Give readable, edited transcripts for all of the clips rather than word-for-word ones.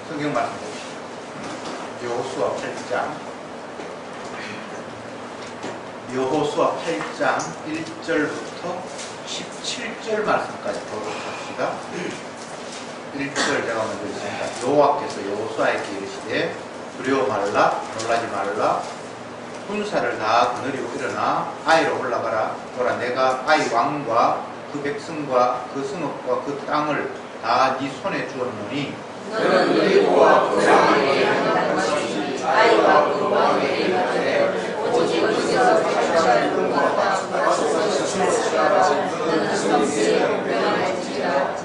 성경 말씀 봅시다. 여호수아 8장 1절부터 17절 말씀까지 보도록 합시다. 1절 제가 먼저 읽습니다. 여호와께서 여호수아에게 이르시되 두려워 말라, 놀라지 말라. 군사를 다 거느리고 일어나 아이로 올라가라. 보라, 내가 아이 왕과 그 백성과 그 성읍과 그 땅을 다 네 손에 주었노니 너는 여리고와 그 왕에게 행한 것이 아이와 그 왕에게 행하되 오직 거기서 발전할 것과 맞서서 시험하라. 너는 성시에 공평할지라.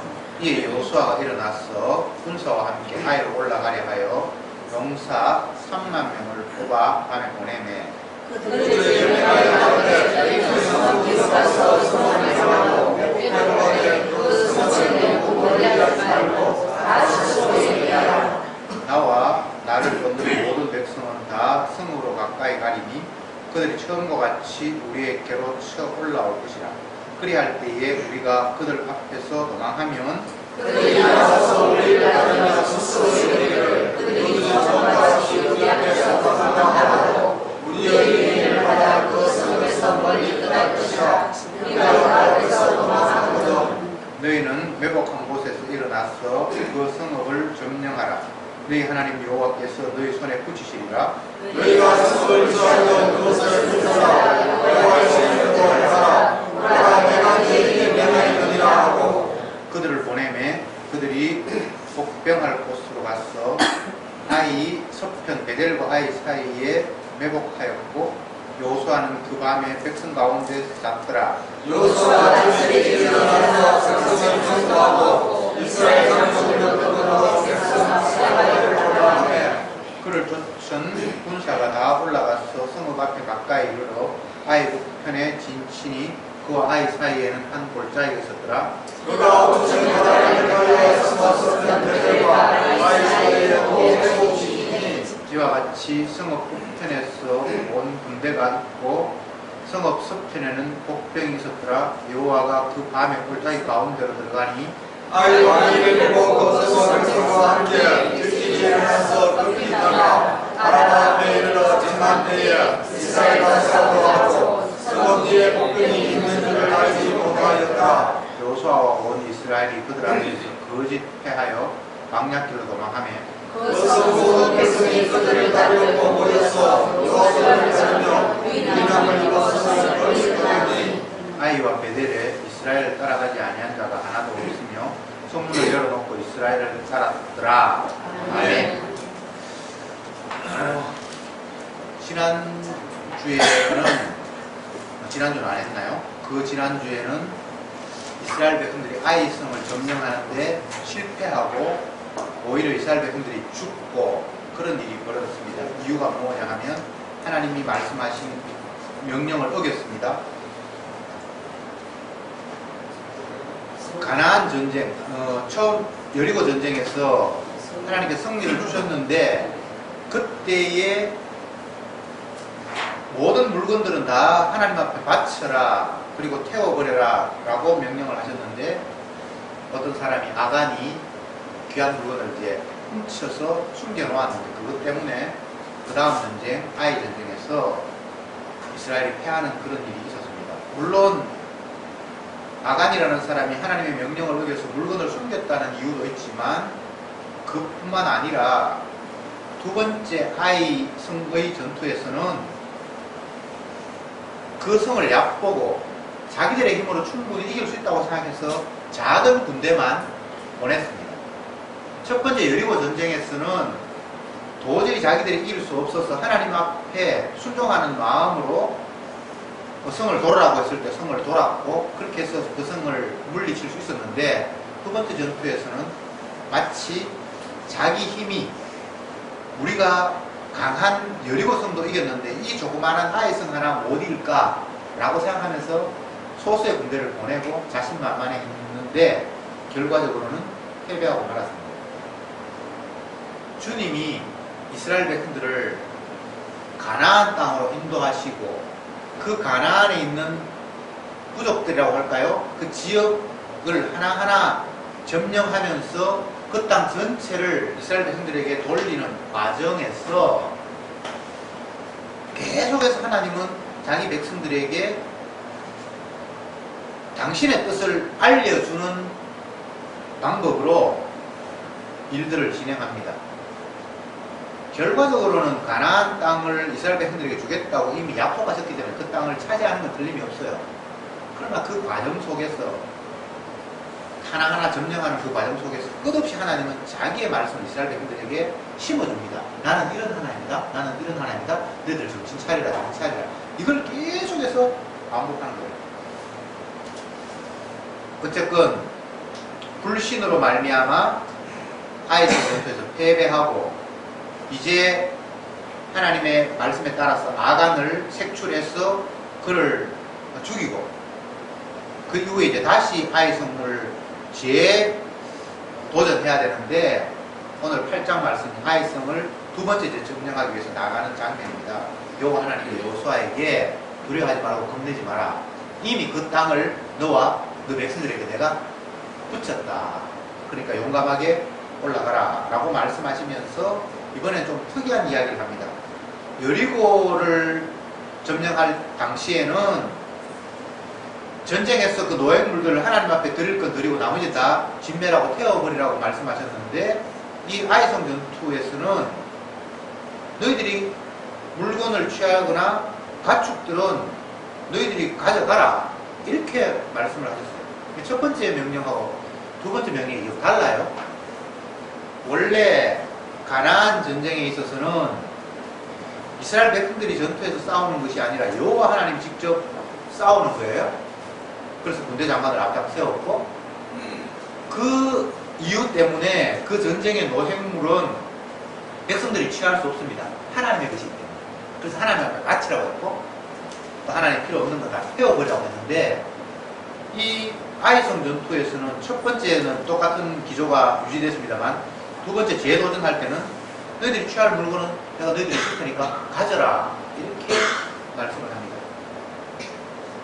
이에 여호수아가 일어나서 군사와 함께 아이로 올라가려 하여 용사 3만 명을 뽑아 밤에 보내매 그들이 명하되 너희는 성읍 뒤로 가서 성읍을 향하고 백성에게 그 성읍을 내고 멀리하지 말고 다 스스로 얘기하라. 나와 나를 건너는 모든 백성은 다 성으로 가까이 가리니 그들이 처음과 같이 우리에게로 쳐 올라올 것이라. 그리할 때에 우리가 그들 앞에서 도망하면 그들이 나서서 우리를 따르며 스스로 이르기를 그들이 저마치 우리 앞에서 도망하고 우리의 일을 받아 그 성에서 멀리 떠날 것이라. 우리가 그 앞에서 도망하거든. 너희는 매복한 곳에서 일어나서 그 성읍을 점령하라. 너희 하나님 여호와께서 너희 손에 붙이시리라. 너희가 성을 저하던 그것을 붙여라. 여호와의 신을 하라. 우리가 내가 너희에게 명하였느니라 하고 그들을 보내매 그들이 복병할 곳으로 가서 아이 서편 베델과 아이 사이에 매복하였고 여호수아는 그 밤에 백성 가운데 잤더라. 여호수아가 단절에 일어나서 백성을 전도하고 이스라엘 장성을 얻어 백성 세바를 돌아오매 그를 쫓은 군사가 다 올라가서 성읍 앞에 가까이 이르러 아이 북편에 진친이 그와 아이 사이에는 한 골짜기가 있었더라. 그가 오천 바다를 가까이에 서편 베델과 아이 사이에 매복시키니 이와 같이 성읍 북편에서 온 군대가 있고 성읍 서편에는 복병이 있었더라. 여호와가 그 밤에 골짜기 가운데로 들어가니 아이 왕이 보고 그 성과 함께 일찍이 일어나서 급히 떠나 아라바 앞에 이르러 장만 때에 이스라엘과 싸우고 성읍 뒤에 복병이 있는 줄을 알지 못하였다. 여호수아와 온 이스라엘이 그들 앞에서 거짓 패하여 광야길로 도망하며 그 성읍 백성이 그들을 따르고 모여서 여호수아를 따르며 위난을 입어서 멀리 떠나니 아이와 베델에 이스라엘을 따라가지 아니한 자가 하나도 없으며 성문을 열어놓고 이스라엘을 따랐더라. 아멘. 지난주는 안 했나요? 그 지난주에는 이스라엘 백성들이 아이 성을 점령하는데 실패하고 오히려 이스라엘 백성들이 죽고 그런 일이 벌어졌습니다. 이유가 뭐냐 하면 하나님이 말씀하신 명령을 어겼습니다. 가나안 전쟁, 처음 여리고 전쟁에서 하나님께 승리를 주셨는데 그때에 모든 물건들은 다 하나님 앞에 바쳐라 그리고 태워버려라 라고 명령을 하셨는데 어떤 사람이 아간이 귀한 물건을 이제 훔쳐서 숨겨놓았는데 그것 때문에 그 다음 전쟁 아이 전쟁에서 이스라엘이 패하는 그런 일이 있었습니다. 물론 아간이라는 사람이 하나님의 명령을 어겨서 물건을 숨겼다는 이유도 있지만 그뿐만 아니라 두 번째 아이 성의 전투에서는 그 성을 얕보고 자기들의 힘으로 충분히 이길 수 있다고 생각해서 작은 군대만 보냈습니다. 첫 번째 여리고 전쟁에서는 도저히 자기들이 이길 수 없어서 하나님 앞에 순종하는 마음으로 성을 돌으라고 했을 때 성을 돌았고 그렇게 해서 그 성을 물리칠 수 있었는데 두 번째 전투에서는 마치 자기 힘이 우리가 강한 여리고성도 이겼는데 이 조그마한 아이성 하나 못 이길까 라고 생각하면서 소수의 군대를 보내고 자신만만했는데 결과적으로는 패배하고 말았습니다. 주님이 이스라엘 백성들을 가나안 땅으로 인도하시고 그 가나안에 있는 부족들이라고 할까요? 그 지역을 하나하나 점령하면서 그 땅 전체를 이스라엘 백성들에게 돌리는 과정에서 계속해서 하나님은 자기 백성들에게 당신의 뜻을 알려주는 방법으로 일들을 진행합니다. 결과적으로는 가나안 땅을 이스라엘 백성들에게 주겠다고 이미 약속하셨기 때문에 그 땅을 차지하는 건 틀림이 없어요. 그러나 그 과정 속에서 하나하나 점령하는 그 과정 속에서 끝없이 하나님은 자기의 말씀을 이스라엘 백성들에게 심어줍니다. 나는 이런 하나님이다. 나는 이런 하나님이다. 너희들 정신 차리라, 정신 차리라. 이걸 계속해서 반복하는 거예요. 어쨌건 불신으로 말미암아 아이스 전투에서 패배하고 이제 하나님의 말씀에 따라서 아간을 색출해서 그를 죽이고 그 이후에 이제 다시 아이성을 재도전해야 되는데 오늘 8장 말씀 아이성을 두 번째 이제 점령하기 위해서 나가는 장면입니다. 여호와 하나님이 여호수아에게 두려워하지 말고 겁내지 마라. 이미 그 땅을 너와 너 백성들에게 내가 붙였다. 그러니까 용감하게 올라가라 라고 말씀하시면서 이번엔 좀 특이한 이야기를 합니다. 여리고를 점령할 당시에는 전쟁에서 그 노획물들을 하나님 앞에 드릴 건 드리고 나머지 다 진멸하고 태워버리라고 말씀하셨는데 이 아이성 전투에서는 너희들이 물건을 취하거나 가축들은 너희들이 가져가라 이렇게 말씀을 하셨어요. 첫 번째 명령하고 두 번째 명령이 이거 달라요. 원래 가나안 전쟁에 있어서는 이스라엘 백성들이 전투에서 싸우는 것이 아니라 여호와 하나님이 직접 싸우는 거예요. 그래서 군대 장관을 앞장 세웠고 그 이유 때문에 그 전쟁의 노획물은 백성들이 취할 수 없습니다. 하나님의 것이기 때문에. 그래서 하나님 앞에 바치라고 했고 또 하나님 필요 없는 거 다 태워버리라고 했는데 이 아이성 전투에서는 첫 번째는 똑같은 기조가 유지됐습니다만 두 번째 재도전할 때는 너희들이 취할 물건은 내가 너희들이 줄 테니까 가져라 이렇게 말씀을 합니다.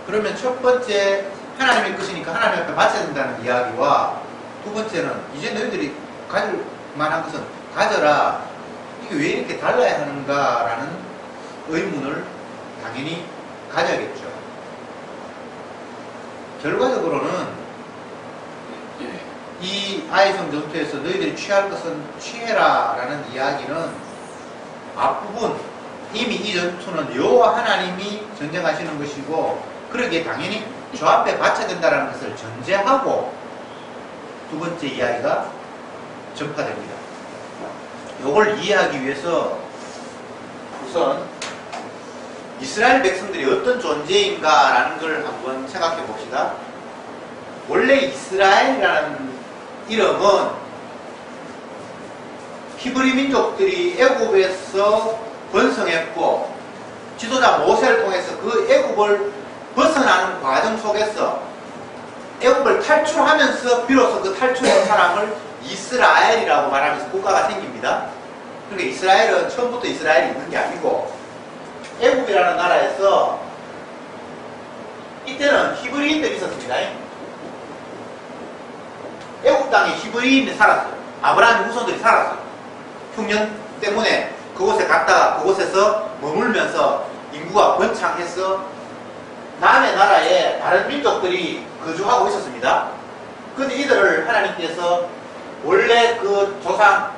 그러면 첫 번째 하나님의 것이니까 하나님 앞에 바쳐야 된다는 이야기와 두 번째는 이제 너희들이 가질 만한 것은 가져라 이게 왜 이렇게 달라야 하는가라는 의문을 당연히 가져야겠죠. 결과적으로는 이 아이성 전투에서 너희들이 취할 것은 취해라 라는 이야기는 앞부분 이미 이 전투는 여호와 하나님이 전쟁하시는 것이고 그러기에 당연히 저 앞에 바쳐야 된다는 것을 전제하고 두 번째 이야기가 전파됩니다. 이걸 이해하기 위해서 우선 이스라엘 백성들이 어떤 존재인가라는 걸 한번 생각해 봅시다. 원래 이스라엘이라는 이름은 히브리 민족들이 애굽에서 번성했고 지도자 모세를 통해서 그 애굽을 벗어나는 과정 속에서 애굽을 탈출하면서 비로소 그 탈출한 사람을 이스라엘이라고 말하면서 국가가 생깁니다. 그러니까 이스라엘은 처음부터 이스라엘이 있는 게 아니고 애굽이라는 나라에서 이때는 히브리인들이 있었습니다. 애굽 땅에 히브리인이 살았어요. 아브라함의 후손들이 살았어요. 흉년 때문에 그곳에 갔다가 그곳에서 머물면서 인구가 번창해서 남의 나라에 다른 민족들이 거주하고 있었습니다. 그런데 이들을 하나님께서 원래 그 조상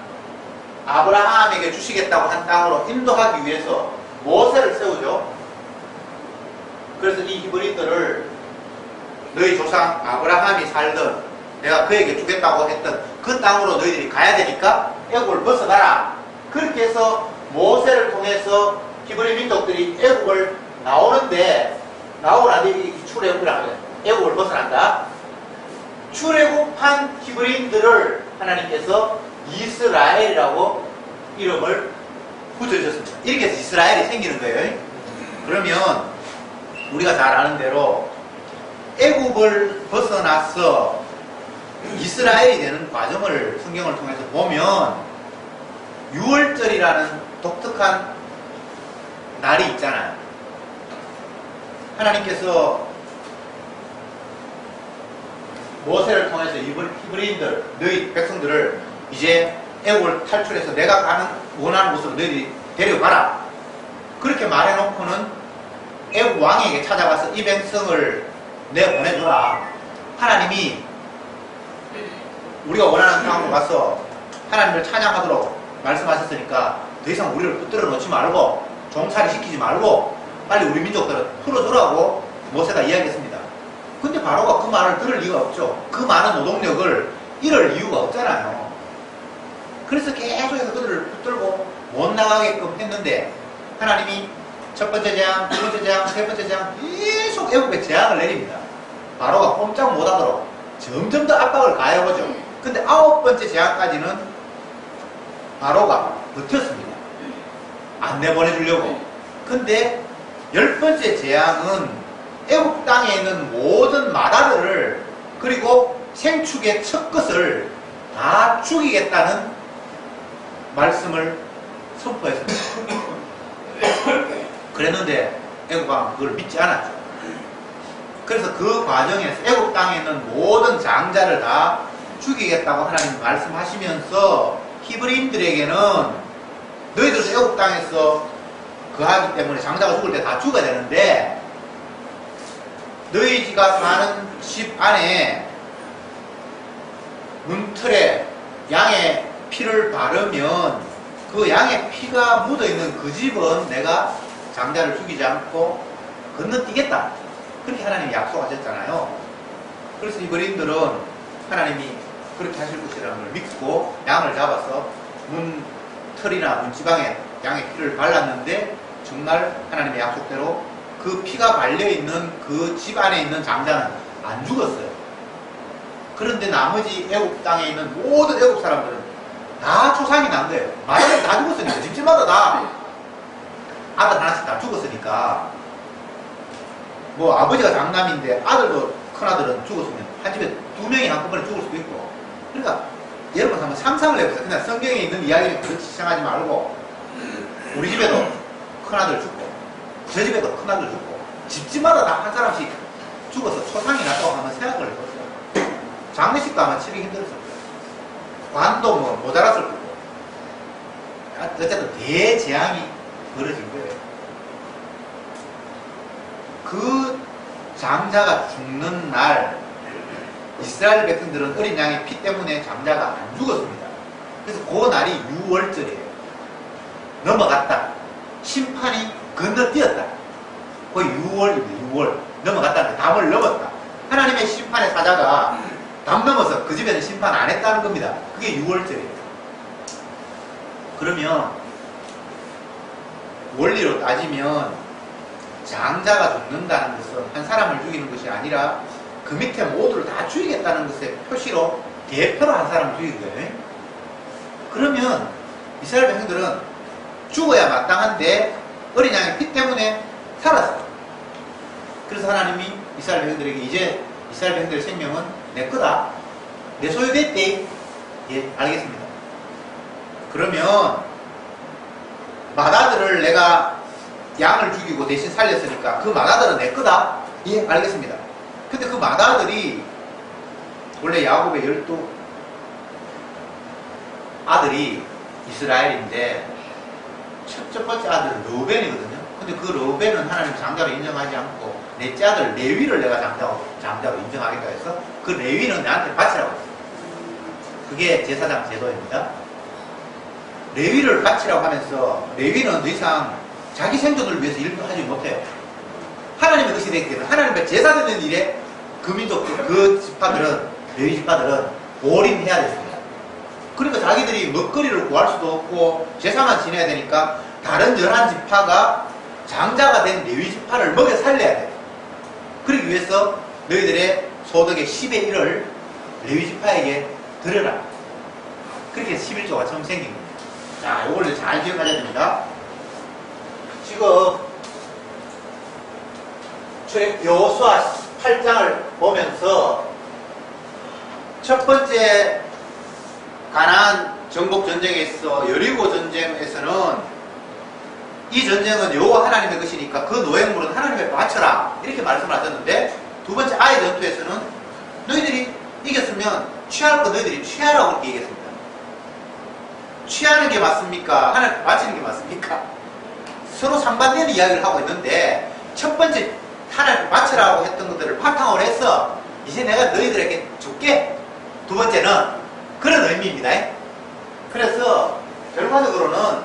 아브라함에게 주시겠다고 한 땅으로 인도하기 위해서 모세를 세우죠. 그래서 이 히브리인들을 너희 조상 아브라함이 살던 내가 그에게 주겠다고 했던 그 땅으로 너희들이 가야 되니까 애굽을 벗어나라. 그렇게 해서 모세를 통해서 히브리 민족들이 애굽을 나오는데 나오라니 출애굽이라고 해요. 애굽을 벗어난다. 출애굽한 히브리인들을 하나님께서 이스라엘이라고 이름을 붙여주셨습니다. 이렇게 해서 이스라엘이 생기는 거예요. 그러면 우리가 잘 아는 대로 애굽을 벗어나서 이스라엘이 되는 과정을 성경을 통해서 보면 유월절이라는 독특한 날이 있잖아요. 하나님께서 모세를 통해서 히브리인들 너희 백성들을 이제 애국을 탈출해서 내가 가는 원하는 곳으로 너희들이 데려가라. 그렇게 말해놓고는 애국 왕에게 찾아가서 이 백성을 내보내줘라. 하나님이 우리가 원하는 상황으로 가서 하나님을 찬양하도록 말씀하셨으니까 더 이상 우리를 붙들어 놓지 말고 종살이 시키지 말고 빨리 우리 민족들을 풀어주라고 모세가 이야기했습니다. 근데 바로가 그 말을 들을 이유가 없죠. 그 많은 노동력을 잃을 이유가 없잖아요. 그래서 계속해서 그들을 붙들고 못 나가게끔 했는데 하나님이 첫 번째 재앙, 두 번째 재앙, 세 번째 재앙 계속 애국에 재앙을 내립니다. 바로가 꼼짝 못하도록 점점 더 압박을 가해오죠. 근데 9번째 재앙까지는 바로가 버텼습니다. 안 내보내주려고. 근데 10번째 재앙은 애국 땅에 있는 모든 마다들을 그리고 생축의 첫 것을 다 죽이겠다는 말씀을 선포했습니다. 그랬는데 애국왕은 그걸 믿지 않았죠. 그래서 그 과정에서 애국 땅에 있는 모든 장자를 다 죽이겠다고 하나님 말씀하시면서 히브리인들에게는 너희들도 애국 땅에서 거하기 때문에 장자가 죽을 때 다 죽어야 되는데 너희가 사는 집 안에 문틀에 양의 피를 바르면 그 양의 피가 묻어있는 그 집은 내가 장자를 죽이지 않고 건너뛰겠다. 그렇게 하나님이 약속하셨잖아요. 그래서 히브리인들은 하나님이 그렇게 하실 것이라는 걸 믿고 양을 잡아서 문틀이나 문지방에 양의 피를 발랐는데 정말 하나님의 약속대로 그 피가 발려있는 그 집 안에 있는 장자는 안 죽었어요. 그런데 나머지 애국 땅에 있는 모든 애국 사람들은 다 초상이 난 거예요. 마다는 다 죽었으니까. 집집마다 다 아들 하나씩 다 죽었으니까 뭐 아버지가 장남인데 아들도 큰아들은 죽었으면 한 집에 2명이 한꺼번에 죽을 수도 있고. 그러니까 여러분 한번 상상을 해보세요. 그냥 성경에 있는 이야기를 그렇게 시청하지 말고 우리 집에도 큰아들 죽고 저 집에도 큰아들 죽고 집집마다 다 한 사람씩 죽어서 초상이 났다고 한번 생각을 해보세요. 장례식도 아마 치르기 힘들었을 거예요. 관도 뭐 모자랐을 거고. 어쨌든 대재앙이 벌어진 거예요. 그 장자가 죽는 날 이스라엘 백성들은 어린 양의 피 때문에 장자가 안 죽었습니다. 그래서 그 날이 6월절이에요. 넘어갔다. 심판이 건너뛰었다. 거의 6월입니다. 6월. 넘어갔다는 담을 넘었다. 하나님의 심판의 사자가 담 넘어서 그 집에는 심판 안 했다는 겁니다. 그게 6월절이에요. 그러면 원리로 따지면 장자가 죽는다는 것은 한 사람을 죽이는 것이 아니라 그 밑에 모두를 다 죽이겠다는 것의 표시로 대표로 한 사람을 죽인 거예요. 그러면 이스라엘 백성들은 죽어야 마땅한데 어린 양의 피 때문에 살았어요. 그래서 하나님이 이스라엘 백성들에게 이제 이스라엘 백성들의 생명은 내 거다. 내 소유됐대. 예, 알겠습니다. 그러면 마다들을 내가 양을 죽이고 대신 살렸으니까 그 마다들은 내 거다. 예, 알겠습니다. 근데 그 마다들이 원래 야곱의 12 아들이 이스라엘인데 첫 번째 아들은 르우벤이거든요. 근데 그 르우벤은 하나님 장자로 인정하지 않고 넷째 아들 레위를 내가 장자로 인정하겠다 해서 그 레위는 나한테 바치라고 했어요. 그게 제사장 제도입니다. 레위를 바치라고 하면서 레위는 더 이상 자기 생존을 위해서 일도 하지 못해요. 하나님의 것이 되기 때문에 하나님의 제사 되는 일에 그 민족들, 그 지파들은 레위 지파들은 올인해야 됐습니다. 그러니까 자기들이 먹거리를 구할 수도 없고 제사만 지내야 되니까 다른 11지파가 장자가 된 레위 지파를 먹여 살려야 돼요. 그러기 위해서 너희들의 소득의 10의 1을 레위 지파에게 드려라. 그렇게 해서 11조가 처음 생긴 겁니다. 자, 이걸 잘 기억하셔야 됩니다. 지금 여호수아 8장을 보면서 첫 번째 가나안 정복 전쟁에 있어 여리고 전쟁에서는 이 전쟁은 여호와 하나님의 것이니까 그 노획물은 하나님께 바쳐라 이렇게 말씀을 하셨는데 두 번째 아이 전투에서는 너희들이 이겼으면 취할 거 너희들이 취하라고 그렇게 얘기했습니다. 취하는 게 맞습니까? 하나님 바치는 게 맞습니까? 서로 상반되는 이야기를 하고 있는데 첫 번째 하나님 바치라고 했던 것들을 바탕으로 해서 이제 내가 너희들에게 줄게. 두 번째는 그런 의미입니다. 그래서 결과적으로는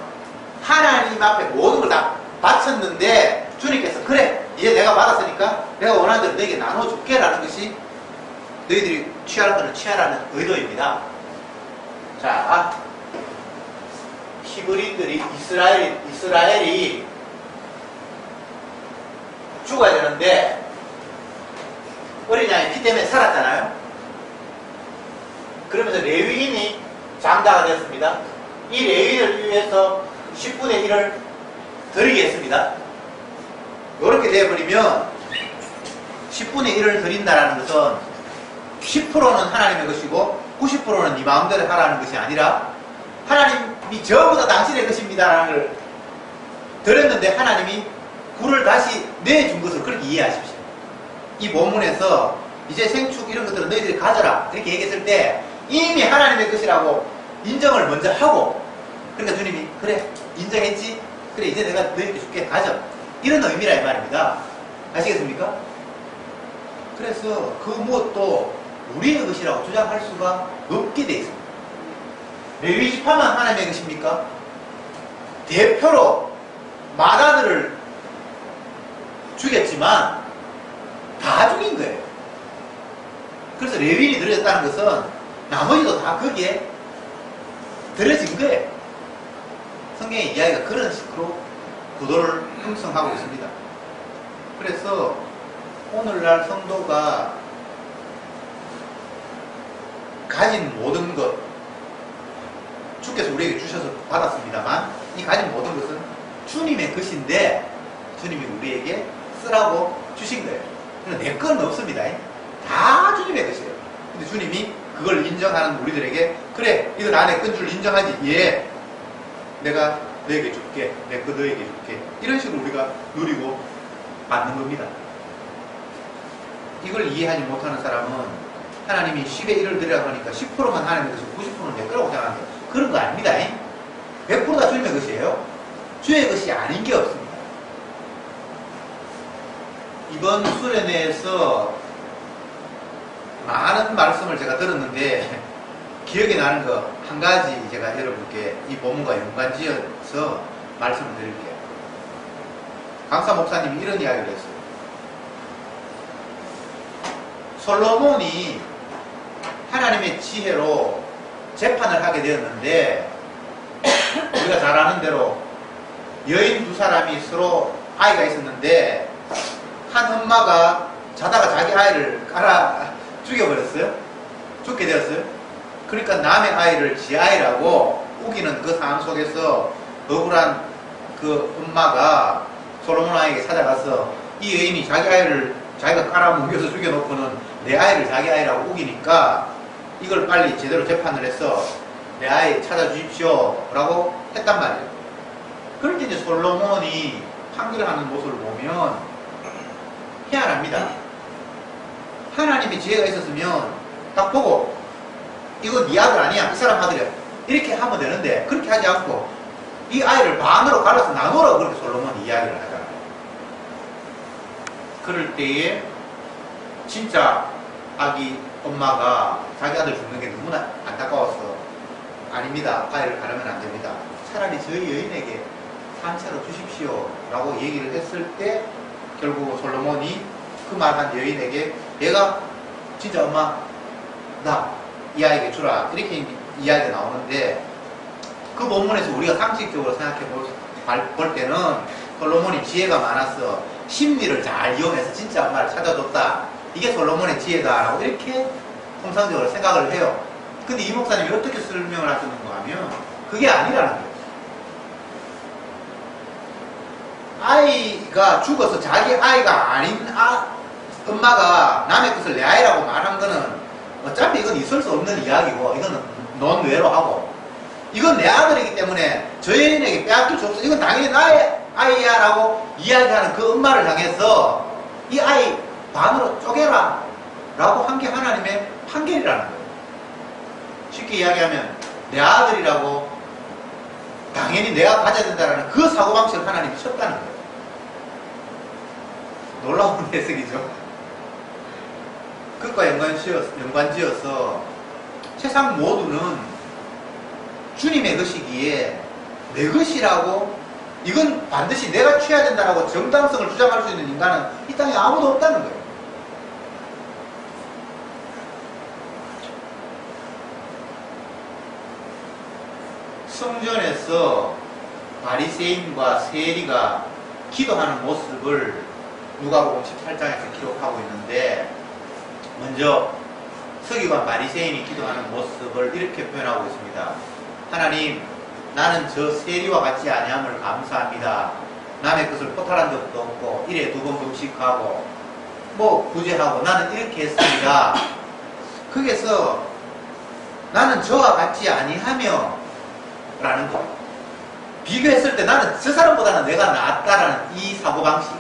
하나님 앞에 모든 걸 다 바쳤는데 주님께서 그래 이제 내가 받았으니까 내가 원하는 대로 너에게 나눠줄게 라는 것이 너희들이 취할 거는 취하라는 의도입니다. 자, 히브리인들이 이스라엘이 죽어야 되는데 어린 양의 피 때문에 살았잖아요. 그러면서 레위인이 장자가 되었습니다. 이 레위인을 위해서 10분의 1을 드리게 했습니다. 이렇게 되어버리면 10분의 1을 드린다는 것은 10%는 하나님의 것이고 90%는 네 마음대로 하라는 것이 아니라 하나님이 전부 다 당신의 것입니다라는 걸 드렸는데 하나님이 굴을 다시 내준 것을 그렇게 이해하십시오. 이 본문에서 이제 생축 이런 것들은 너희들이 가져라 이렇게 얘기했을 때 이미 하나님의 것이라고 인정을 먼저 하고 그러니까 주님이 그래 인정했지? 그래 이제 내가 너희들께 줄게 가져 이런 의미라 이 말입니다. 아시겠습니까? 그래서 그 무엇도 우리의 것이라고 주장할 수가 없게 되어 있습니다. 레위 지파만 하나님의 것입니까? 대표로 마다들을 죽였지만 다 죽인 거예요. 그래서 레위인이 들어졌다는 것은 나머지도 다 거기에 들어진 거예요. 성경의 이야기가 그런 식으로 구도를 형성하고 있습니다. 그래서 오늘날 성도가 가진 모든 것 주께서 우리에게 주셔서 받았습니다만 이 가진 모든 것은 주님의 것인데 주님이 우리에게 쓰라고 주신 거예요. 그러니까 내 건 없습니다. 다 주님의 것이에요. 근데 주님이 그걸 인정하는 우리들에게 그래 이거 나 내 건 줄 인정하지? 예 내가 너에게 줄게 내 거 너에게 줄게 이런 식으로 우리가 누리고 받는 겁니다. 이걸 이해하지 못하는 사람은 하나님이 10의 1을 드리라고 하니까 10%만 하나님의 것이고 90%는 내 거라고 생각하는 거예요. 그런 거 아닙니다. 100% 다 주님의 것이에요. 주의 것이 아닌 게 없습니다. 이번 수련회에서 많은 말씀을 제가 들었는데 기억에 나는 거 한 가지 제가 여러분께 이 본문과 연관지어서 말씀을 드릴게요. 강사 목사님이 이런 이야기를 했어요. 솔로몬이 하나님의 지혜로 재판을 하게 되었는데 우리가 잘 아는 대로 여인 두 사람이 서로 아이가 있었는데 한 엄마가 자다가 자기 아이를 깔아 죽여버렸어요. 죽게 되었어요. 그러니까 남의 아이를 지 아이라고 우기는 그 상황 속에서 억울한 그 엄마가 솔로몬 아이에게 찾아가서 이 여인이 자기 아이를 자기가 깔아뭉개서 죽여놓고는 내 아이를 자기 아이라고 우기니까 이걸 빨리 제대로 재판을 해서 내 아이 찾아주십시오 라고 했단 말이에요. 그럴 때 이제 솔로몬이 판결하는 모습을 보면 희한합니다. 하나님의 지혜가 있었으면 딱 보고 이거 네 아들 아니야 이 사람 아들이야 이렇게 하면 되는데 그렇게 하지 않고 이 아이를 반으로 갈라서 나누라고 그렇게 솔로몬이 이야기를 하잖아요. 그럴 때에 진짜 아기 엄마가 자기 아들 죽는 게 너무나 안타까워서 아닙니다. 아이를 가르면 안 됩니다. 차라리 저희 여인에게 산채로 주십시오 라고 얘기를 했을 때 결국 솔로몬이 그 말한 여인에게 내가 진짜 엄마 나 이 아이에게 주라 이렇게 이야기가 나오는데 그 본문에서 우리가 상식적으로 생각해 볼 때는 솔로몬이 지혜가 많아서 심리를 잘 이용해서 진짜 엄마를 찾아줬다 이게 솔로몬의 지혜다 라고 이렇게 통상적으로 생각을 해요. 근데 이 목사님이 어떻게 설명을 하시는가 하면 그게 아니라는 거예요. 아이가 죽어서 자기 아이가 아닌 엄마가 남의 것을 내 아이라고 말한 거는 어차피 이건 있을 수 없는 이야기고 이거는 논외로 하고 이건 내 아들이기 때문에 저 여인에게 빼앗길 수 없어 이건 당연히 나의 아이야 라고 이야기하는 그 엄마를 향해서 이 아이 반으로 쪼개라 라고 한 게 하나님의 판결이라는 거예요. 쉽게 이야기하면 내 아들이라고 당연히 내가 가져야 된다는 그 사고방식을 하나님이 쳤다는 거예요. 놀라운 해석이죠. 그것과 연관지어서 세상 모두는 주님의 것이기에 내 것이라고 이건 반드시 내가 취해야 된다라고 정당성을 주장할 수 있는 인간은 이 땅에 아무도 없다는 거예요. 성전에서 바리새인과 세리가 기도하는 모습을 누가복음 18장에서 기록하고 있는데, 먼저 서기관 바리새인이 기도하는 모습을 이렇게 표현하고 있습니다. 하나님, 나는 저 세리와 같지 아니함을 감사합니다. 남의 것을 포탈한 적도 없고 일에 2번 금식하고 뭐 구제하고 나는 이렇게 했습니다. 거기에서 나는 저와 같지 아니하며 라는 거, 비교했을 때 나는 저 사람보다는 내가 낫다라는 이 사고방식.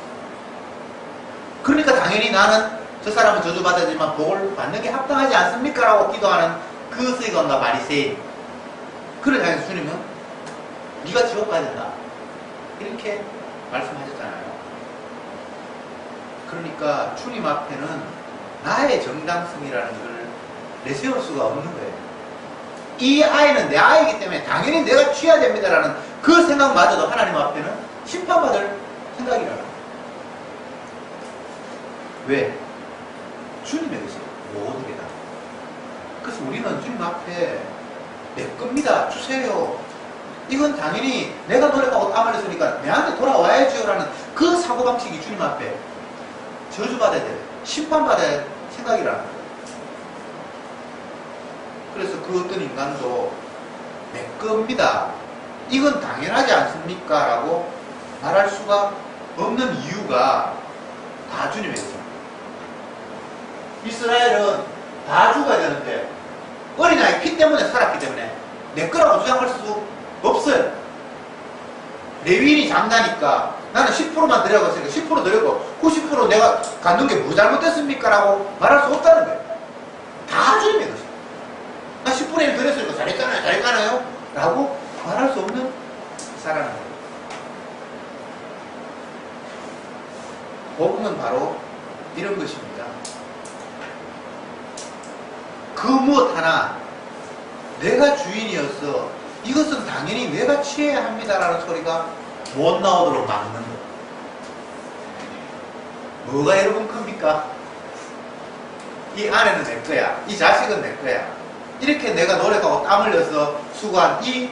그러니까 당연히 나는 저 사람은 저주받아야지만 복을 받는 게 합당하지 않습니까? 라고 기도하는 그 서기관과 바리새인, 그를 향해서 주님은 네가 지옥 가야 된다 이렇게 말씀하셨잖아요. 그러니까 주님 앞에는 나의 정당성이라는 걸 내세울 수가 없는 거예요. 이 아이는 내 아이이기 때문에 당연히 내가 취해야 됩니다라는 그 생각마저도 하나님 앞에는 심판받을 생각이라는 거예요. 왜? 주님의 것이 모든 게 다. 그래서 우리는 주님 앞에 내 겁니다, 주세요, 이건 당연히 내가 노력하고 땀을 흘렸으니까 내한테 돌아와야지요라는 그 사고방식이 주님 앞에 저주받아야 될, 심판받아야 할 생각이라는 거예요. 그래서 그 어떤 인간도 내 겁니다, 이건 당연하지 않습니까? 라고 말할 수가 없는 이유가 다 주님의 것입니다. 이스라엘은 다 죽어야 되는데 어린아이 피 때문에 살았기 때문에 내 거라고 주장할 수 없어요. 레위인이 장나니까 나는 10%만 드려고 했으니까 10% 드리고 90% 내가 갖는 게 뭐 잘못됐습니까? 라고 말할 수 없다는 거예요. 다 주님의 것이에요. 나 10분의 1 드렸으니까 잘했잖아요, 잘했잖아요 라고 말할 수 없는 사람인 거예요. 복음은 바로 이런 것입니다. 그 무엇 하나 내가 주인이어서 이것은 당연히 내가 취해야 합니다라는 소리가 못 나오도록 막는 것. 뭐가 여러분 큽니까? 이 아내는 내 거야, 이 자식은 내 거야, 이렇게 내가 노력하고 땀 흘려서 수고한 이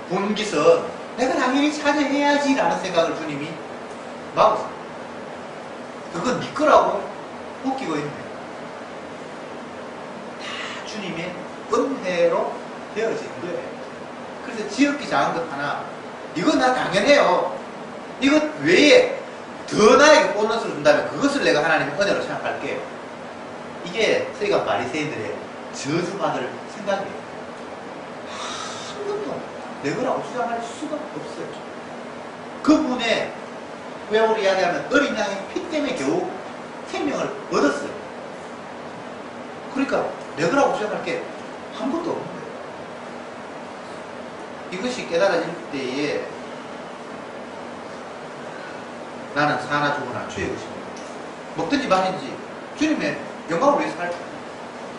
분깃은 내가 당연히 차지해야지 라는 생각을 주님이 막으세요. 그건 네 거라고 웃기고 있네. 다 주님의 은혜로 되어진 거예요. 그래서 지극히 작은 것 하나, 이건 나 당연해요, 이것 외에 더 나에게 보너스를 준다면 그것을 내가 하나님의 은혜로 생각할게요. 이게 서기관 바리새인들의 저주받을 생각이에요. 한 번도 내 거라고 주장할 수가 없어요. 그분의 외우로 이야기하면 어린 양의 피 때문에 겨우 생명을 얻었어요. 그러니까 내 거라고 주장할 게 한 번도 없는 거예요. 이것이 깨달아질 때에 나는 사나 죽으나 주의 것입니다. 먹든지 마든지 주님의 영광을 위해서 할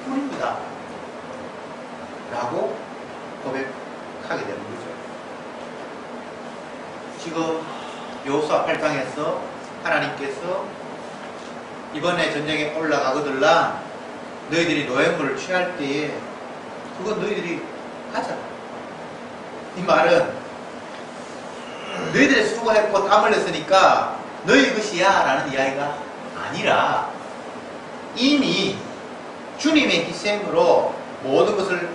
뿐입니다 라고 고백하게 되는 거죠. 지금 여호수아 8장에서 하나님께서 이번에 전쟁에 올라가거들라 너희들이 노획물을 취할 때에 그건 너희들이 하자. 이 말은 너희들이 수고했고 땀 흘렸으니까 너희 것이야 라는 이야기가 아니라 이미 주님의 희생으로 모든 것을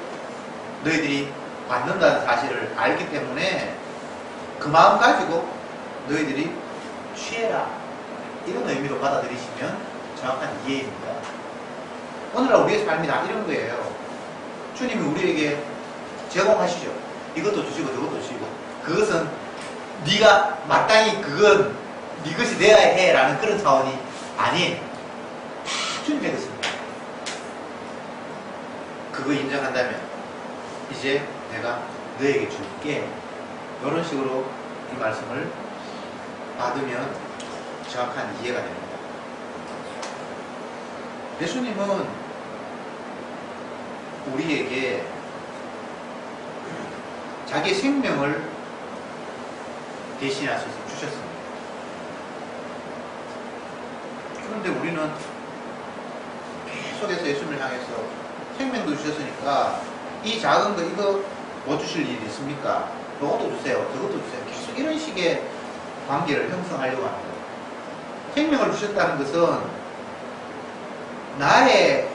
너희들이 받는다는 사실을 알기 때문에 그 마음 가지고 너희들이 취해라, 이런 의미로 받아들이시면 정확한 이해입니다. 오늘날 우리의 삶이 다 이런 거예요. 주님이 우리에게 제공하시죠. 이것도 주시고 저것도 주시고, 그것은 네가 마땅히 그건 네 것이 되어야 해 라는 그런 차원이 아닌 다 주님의 것입니다. 그거 인정한다면 이제 내가 너에게 줄게. 이런 식으로 이 말씀을 받으면 정확한 이해가 됩니다. 예수님은 우리에게 자기의 생명을 대신하셔서 주셨습니다. 그런데 우리는 계속해서 예수님을 향해서 생명도 주셨으니까 이 작은 거 이거 뭐 주실 일이 있습니까? 이것도 주세요. 저것도 주세요. 계속 이런 식의 관계를 형성하려고 합니다. 생명을 주셨다는 것은 나의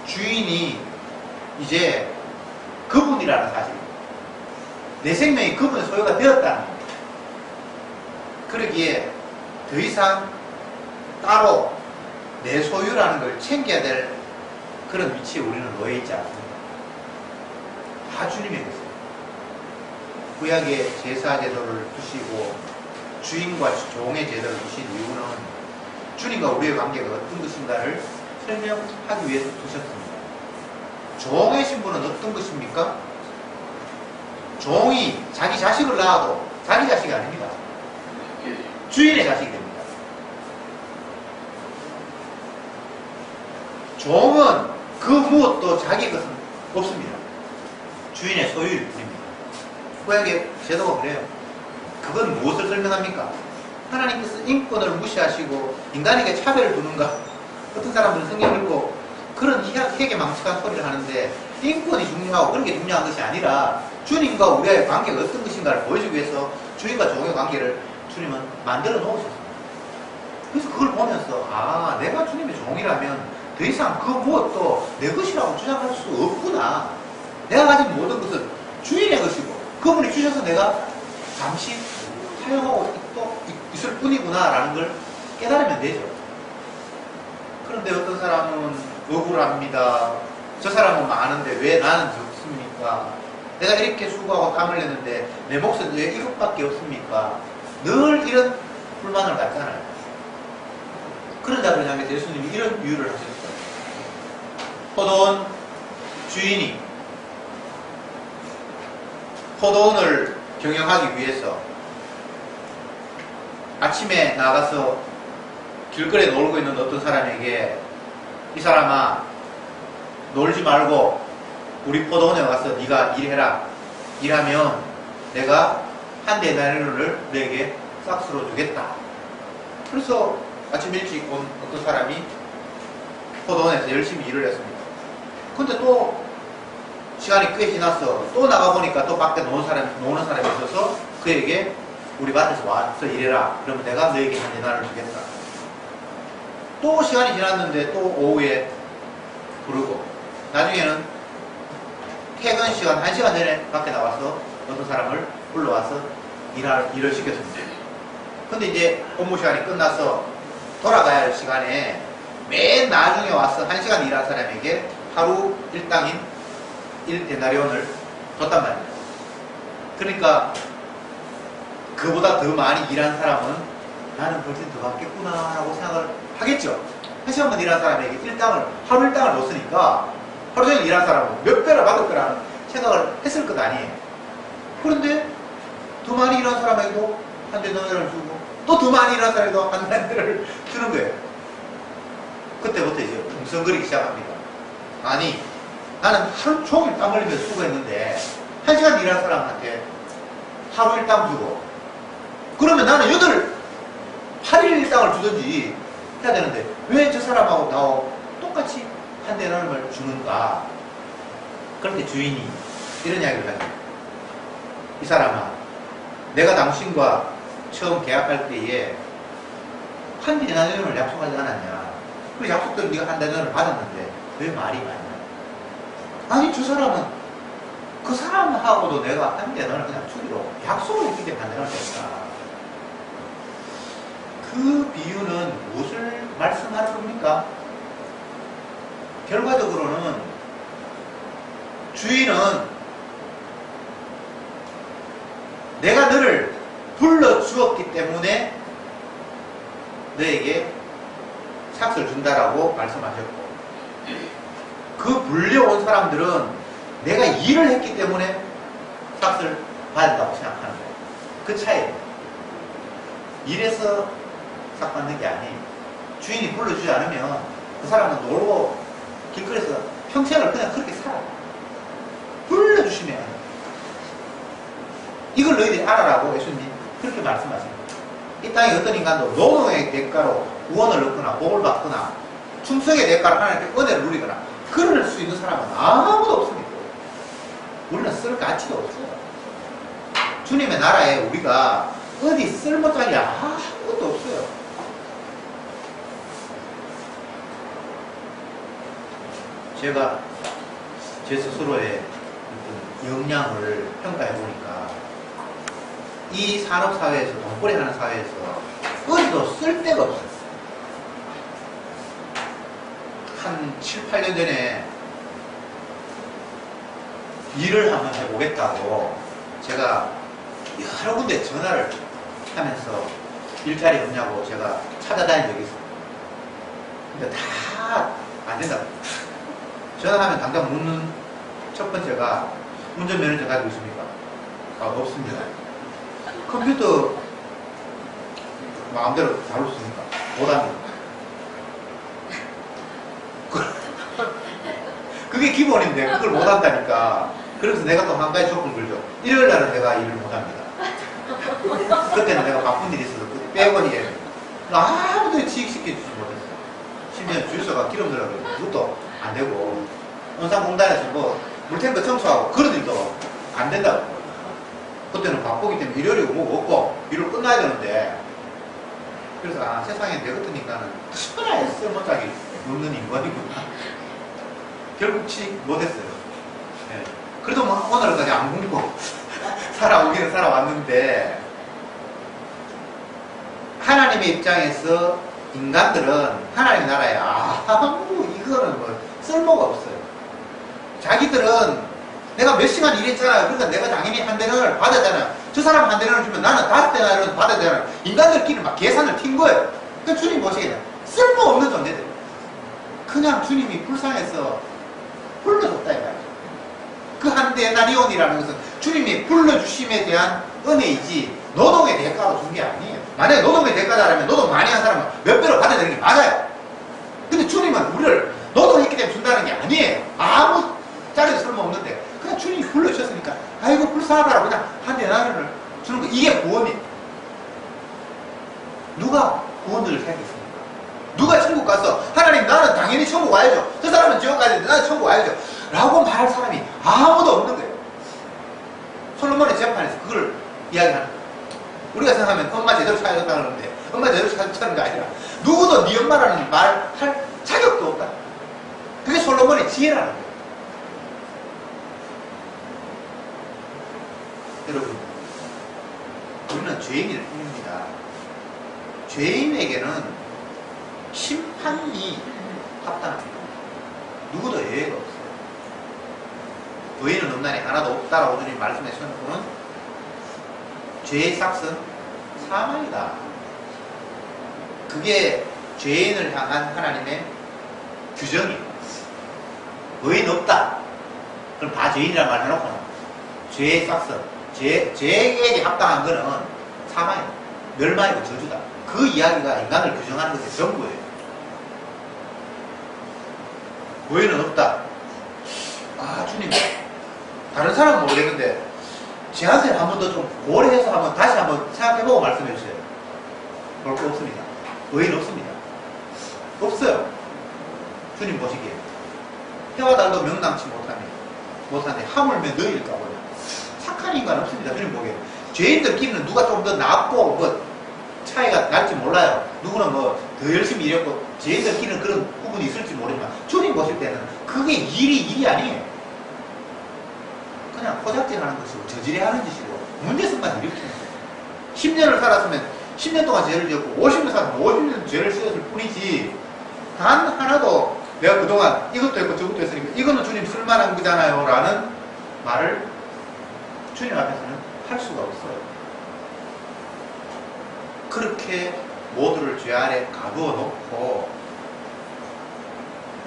주인이 이제 그분이라는 사실입니다. 내 생명이 그분의 소유가 되었다는 겁니다. 그러기에 더 이상 따로 내 소유라는 걸 챙겨야 될 그런 위치에 우리는 놓여 있지 않습니다. 다 주님의 것입니다. 구약의 제사 제도를 두시고 주인과 종의 제도를 두신 이유는 주님과 우리의 관계가 어떤 것인가를 설명하기 위해서 두셨습니다. 종의 신분은 어떤 것입니까? 종이 자기 자식을 낳아도 자기 자식이 아닙니다. 주인의 자식이 됩니다. 종은 그 무엇도 자기 것은 없습니다. 주인의 소유일 뿐입니다. 구약의 제도가 그래요. 그건 무엇을 설명합니까? 하나님께서 인권을 무시하시고 인간에게 차별을 두는가? 어떤 사람들은 성경 읽고 그런 회개망측한 소리를 하는데 인권이 중요하고 그런 게 중요한 것이 아니라 주님과 우리의 관계가 어떤 것인가를 보여주기 위해서 주님과 종의 관계를 주님은 만들어 놓으셨습니다. 그래서 그걸 보면서 아, 내가 주님의 종이라면 더 이상 그 무엇도 내 것이라고 주장할 수 없구나. 내가 가진 모든 것은 주인의 것이고 그분이 주셔서 내가 잠시 사용하고 또 있을 뿐이구나 라는 걸 깨달으면 되죠. 그런데 어떤 사람은 억울합니다. 저 사람은 많은데 왜 나는 적습니까? 내가 이렇게 수고하고 땀을 내는데 내 몫은 왜 이것밖에 없습니까? 늘 이런 불만을 갖잖아요. 그런 자들을 향해서 예수님이 이런 유를 하셨어요. 포도원 주인이 포도원을 경영하기 위해서 아침에 나가서 길거리에 놀고 있는 어떤 사람에게 이 사람아 놀지 말고 우리 포도원에 와서 네가 일해라. 일하면 내가 한 데나리온을 너에게 싹스로 주겠다. 그래서 아침 일찍 온 어떤 사람이 포도원에서 열심히 일을 했습니다. 근데 또 시간이 꽤 지나서 또 나가보니까 또 밖에 노는 사람이 있어서 그에게 우리 밭에서 와서 일해라. 그러면 내가 너에게 한 데나리온을 주겠다. 또 시간이 지났는데 또 오후에 부르고 나중에는 퇴근 시간 1시간 전에 밖에 나와서 어떤 사람을 불러와서 일을 시켰습니다. 근데 이제 업무 시간이 끝나서 돌아가야 할 시간에 맨 나중에 와서 1시간 일한 사람에게 하루 일당인 1데나리온을 줬단 말이에요. 그러니까 그보다 더 많이 일한 사람은 나는 훨씬 더 받겠구나 라고 생각을 하겠죠. 1시간만 일한 사람에게 하루 일당을 줬으니까 하루 종일 일한 사람은 몇 배나 받을 거라는 생각을 했을 것 아니에요. 그런데 더 많이 일한 사람에게도 한 데나리온을 주고 또 더 많이 일한 사람에게도 한 데나리온을 주는 거예요. 그때부터 이제 웅성거리기 시작합니다. 아니 나는 하루 종일 땀 흘리면서 수고했는데 1시간 일한 사람한테 하루 일당 주고 그러면 나는 8일 일당을 주든지 해야 되는데 왜 저 사람하고 나하고 똑같이 한 데나리온을 주는가? 그런데 주인이 이런 이야기를 하죠. 이 사람아, 내가 당신과 처음 계약할 때에 한 데나리온을 약속하지 않았냐? 그 약속대로 네가 한 데나리온을 받았는데 왜 말이 많냐? 아니 저 사람은 그 사람하고도 내가 한 데나리온을 그냥 주기로 약속을 했기 때문에 한 데나리온을 줬다. 그 비유는 무엇을 말씀하는 겁니까? 결과적으로는 주인은 내가 너를 불러주었기 때문에 너에게 삭스를 준다라고 말씀하셨고 그 불려온 사람들은 내가 일을 했기 때문에 삭을 받았다고 생각하는 거예요. 그 차이예요. 일해서 삭 받는 게 아니에요. 주인이 불러주지 않으면 그 사람은 놀고 길거리에서 평생을 그냥 그렇게 살아요. 불러주시면 이걸 너희들이 알아라고 예수님 그렇게 말씀하십니다. 이 땅에 어떤 인간도 노동의 대가로 구원을 얻거나 복을 받거나 충성의 대가로 하나님께 은혜를 누리거나 그럴 수 있는 사람은 아무도 없습니다. 우리는 쓸 가치도 없어요. 주님의 나라에 우리가 어디 쓸모짜리 아무것도 없어요. 제가 제 스스로의 역량을 평가해 보니까 이 산업사회에서, 돈벌이 하는 사회에서 어디도 쓸 데가 없어요. 한 7, 8년 전에 일을 한번 해보겠다고 제가 여러 군데 전화를 하면서 일자리 없냐고 제가 찾아다닌 적이 있어요. 근데 다 안 된다고. 전화하면 당장 묻는 첫 번째가 운전면허증 가지고 있습니까? 아, 없습니다. 컴퓨터 마음대로 다룰 수 있습니까? 못합니다. 그게 기본인데 그걸 못한다니까. 그래서 내가 또 한 가지 조건을 걸죠. 일요일 날은 내가 일을 못합니다. 그때는 내가 바쁜 일이 있어서 빼고 일해요. 아무도 지식시켜주지 못했어요. 심지어 주유소가 기름 들어가고 그것도 안 되고 원산공단에서 뭐 물탱크 청소하고 그런 일도 안 된다고. 그때는 바쁘기 때문에 일요일이고 뭐 없고 일을 끝나야 되는데 그래서 세상에 내 같은 인간은 천하에 쓸모짝이 없는 인간이구나. 결국 취직 못했어요. 네. 그래도 뭐 오늘까지 안 굶고 살아오기는 살아왔는데 하나님의 입장에서 인간들은 하나님의 나라에 아무 이거는 뭐 쓸모가 없어요. 자기들은 내가 몇 시간 일했잖아요. 그러니까 내가 당연히 한 대를 받았잖아요. 저 사람 한 대를 주면 나는 5대를 받아야 되잖아요. 인간들끼리 막 계산을 튄 거예요. 그러니까 주님 보시기에는 쓸모없는 존재들. 그냥 주님이 불쌍해서 불러줬다 이거예요. 그 한 데나리온이라는 것은 주님이 불러주심에 대한 은혜이지 노동의 대가로 준 게 아니에요. 만약에 노동의 대가다라면 노동 많이 한 사람은 몇 배로 받아야 되는 게 맞아요. 근데 주님은 우리를 노동했기 때문에 준다는 게 아니에요. 아무 짜리도 쓸모없는데 그냥 주님이 불러주셨으니까 아이고 불쌍하다라고 그냥 한 데나리온을 주는 거. 이게 구원이에요. 누가 구원들을 생각했습니까? 누가 천국 가서 하나님 나는 당연히 천국 와야죠. 저 사람은 지옥 가야 되는데 나는 천국 와야죠. 라고 말할 사람이 아무도 없는 거예요. 솔로몬의 재판에서 그걸 이야기하는 거예요. 우리가 생각하면 엄마 제대로 찾아줬다 그러는데 엄마 제대로 찾아줬다는 게 아니라 누구도 네 엄마라는 말 할 자격도 없다. 그게 솔로몬의 지혜라는 거예요. 여러분, 우리는 죄인일 뿐입니다. 죄인에게는 심판이 합당합니다. 누구도 예외가 없어요. 의인은 없나니 하나도 없다라고 주님 말씀해 주셨고는 죄의 삭은 사망이다. 그게 죄인을 향한 하나님의 규정이에요. 의인 없다. 그럼 다 죄인이라는 말 해놓고는 죄의 삭은 죄에게 합당한 거는 사망이다. 멸망이고 저주다. 그 이야기가 인간을 규정하는 것의 전부예요. 의인은 없다. 아, 주님, 다른 사람은 모르겠는데, 제한테 한 번 더 좀 고려해서 한번 다시 한번 생각해보고 말씀해 주세요. 볼 거 없습니다. 의인 없습니다. 없어요. 주님 보시기에. 해와 달도 명랑치 못하는데, 하물며 너희일까 보냐. 착한 인간 없습니다. 주님 보기에. 죄인들끼리는 누가 좀 더 낫고, 뭐, 차이가 날지 몰라요. 누구는 뭐 더 열심히 일했고 죄인들끼리는 그런 부분이 있을지 모르지만 주님 보실 때는 그게 일이 아니에요. 그냥 포작질하는 것이고 저지레하는 짓이고 문제성만 일으키는 거예요. 10년을 살았으면 10년 동안 죄를 지었고 50년 살았으면 50년 죄를 지었을 뿐이지 단 하나도 내가 그동안 이것도 했고 저것도 했으니까 이거는 주님 쓸만한 거잖아요 라는 말을 주님 앞에서는 할 수가 없어요. 그렇게 모두를 죄 아래 가두어 놓고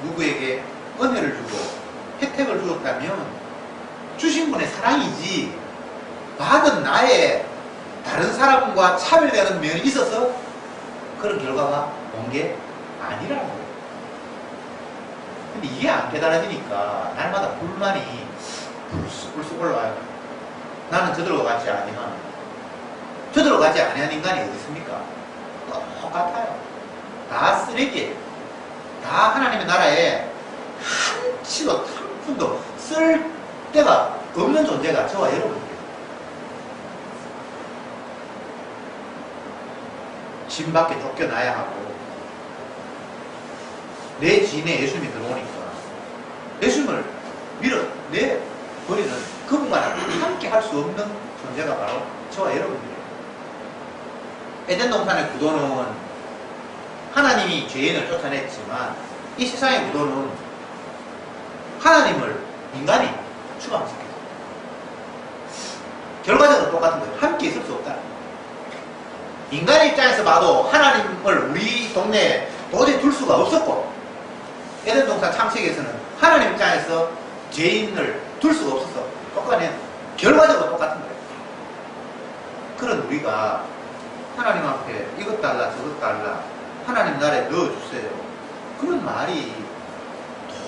누구에게 은혜를 주고 혜택을 주었다면 주신 분의 사랑이지 받은 나의 다른 사람과 차별되는 면이 있어서 그런 결과가 온 게 아니라고. 근데 이게 안 깨달아지니까 날마다 불만이 불쑥불쑥 올라와요. 나는 저들과 같지 아니한, 저들과 같지 아니한 인간이 어디 있습니까? 똑같아요. 다 쓰레기예요. 다 하나님의 나라에 한치도 한 푼도 쓸 데가 없는 존재가 저와 여러분이에요. 집 밖에 쫓겨나야 하고, 내 지인에 예수님이 들어오니까 예수님을 밀어내버리는 그분과 함께 할 수 없는 존재가 바로 저와 여러분들이에요. 에덴 동산의 구도는 하나님이 죄인을 쫓아냈지만 이 세상의 구도는 하나님을 인간이 추방시켰어요. 결과적으로 똑같은 거예요. 함께 있을 수 없다. 인간의 입장에서 봐도 하나님을 우리 동네에 도저히 둘 수가 없었고, 에덴 동산 창세기에서는 하나님 입장에서 죄인을 둘 수가 없어서 똑같은, 결과적으로 똑같은 거예요. 그런 우리가 하나님 앞에 이것 달라 저것 달라 하나님 나라에 넣어주세요, 그런 말이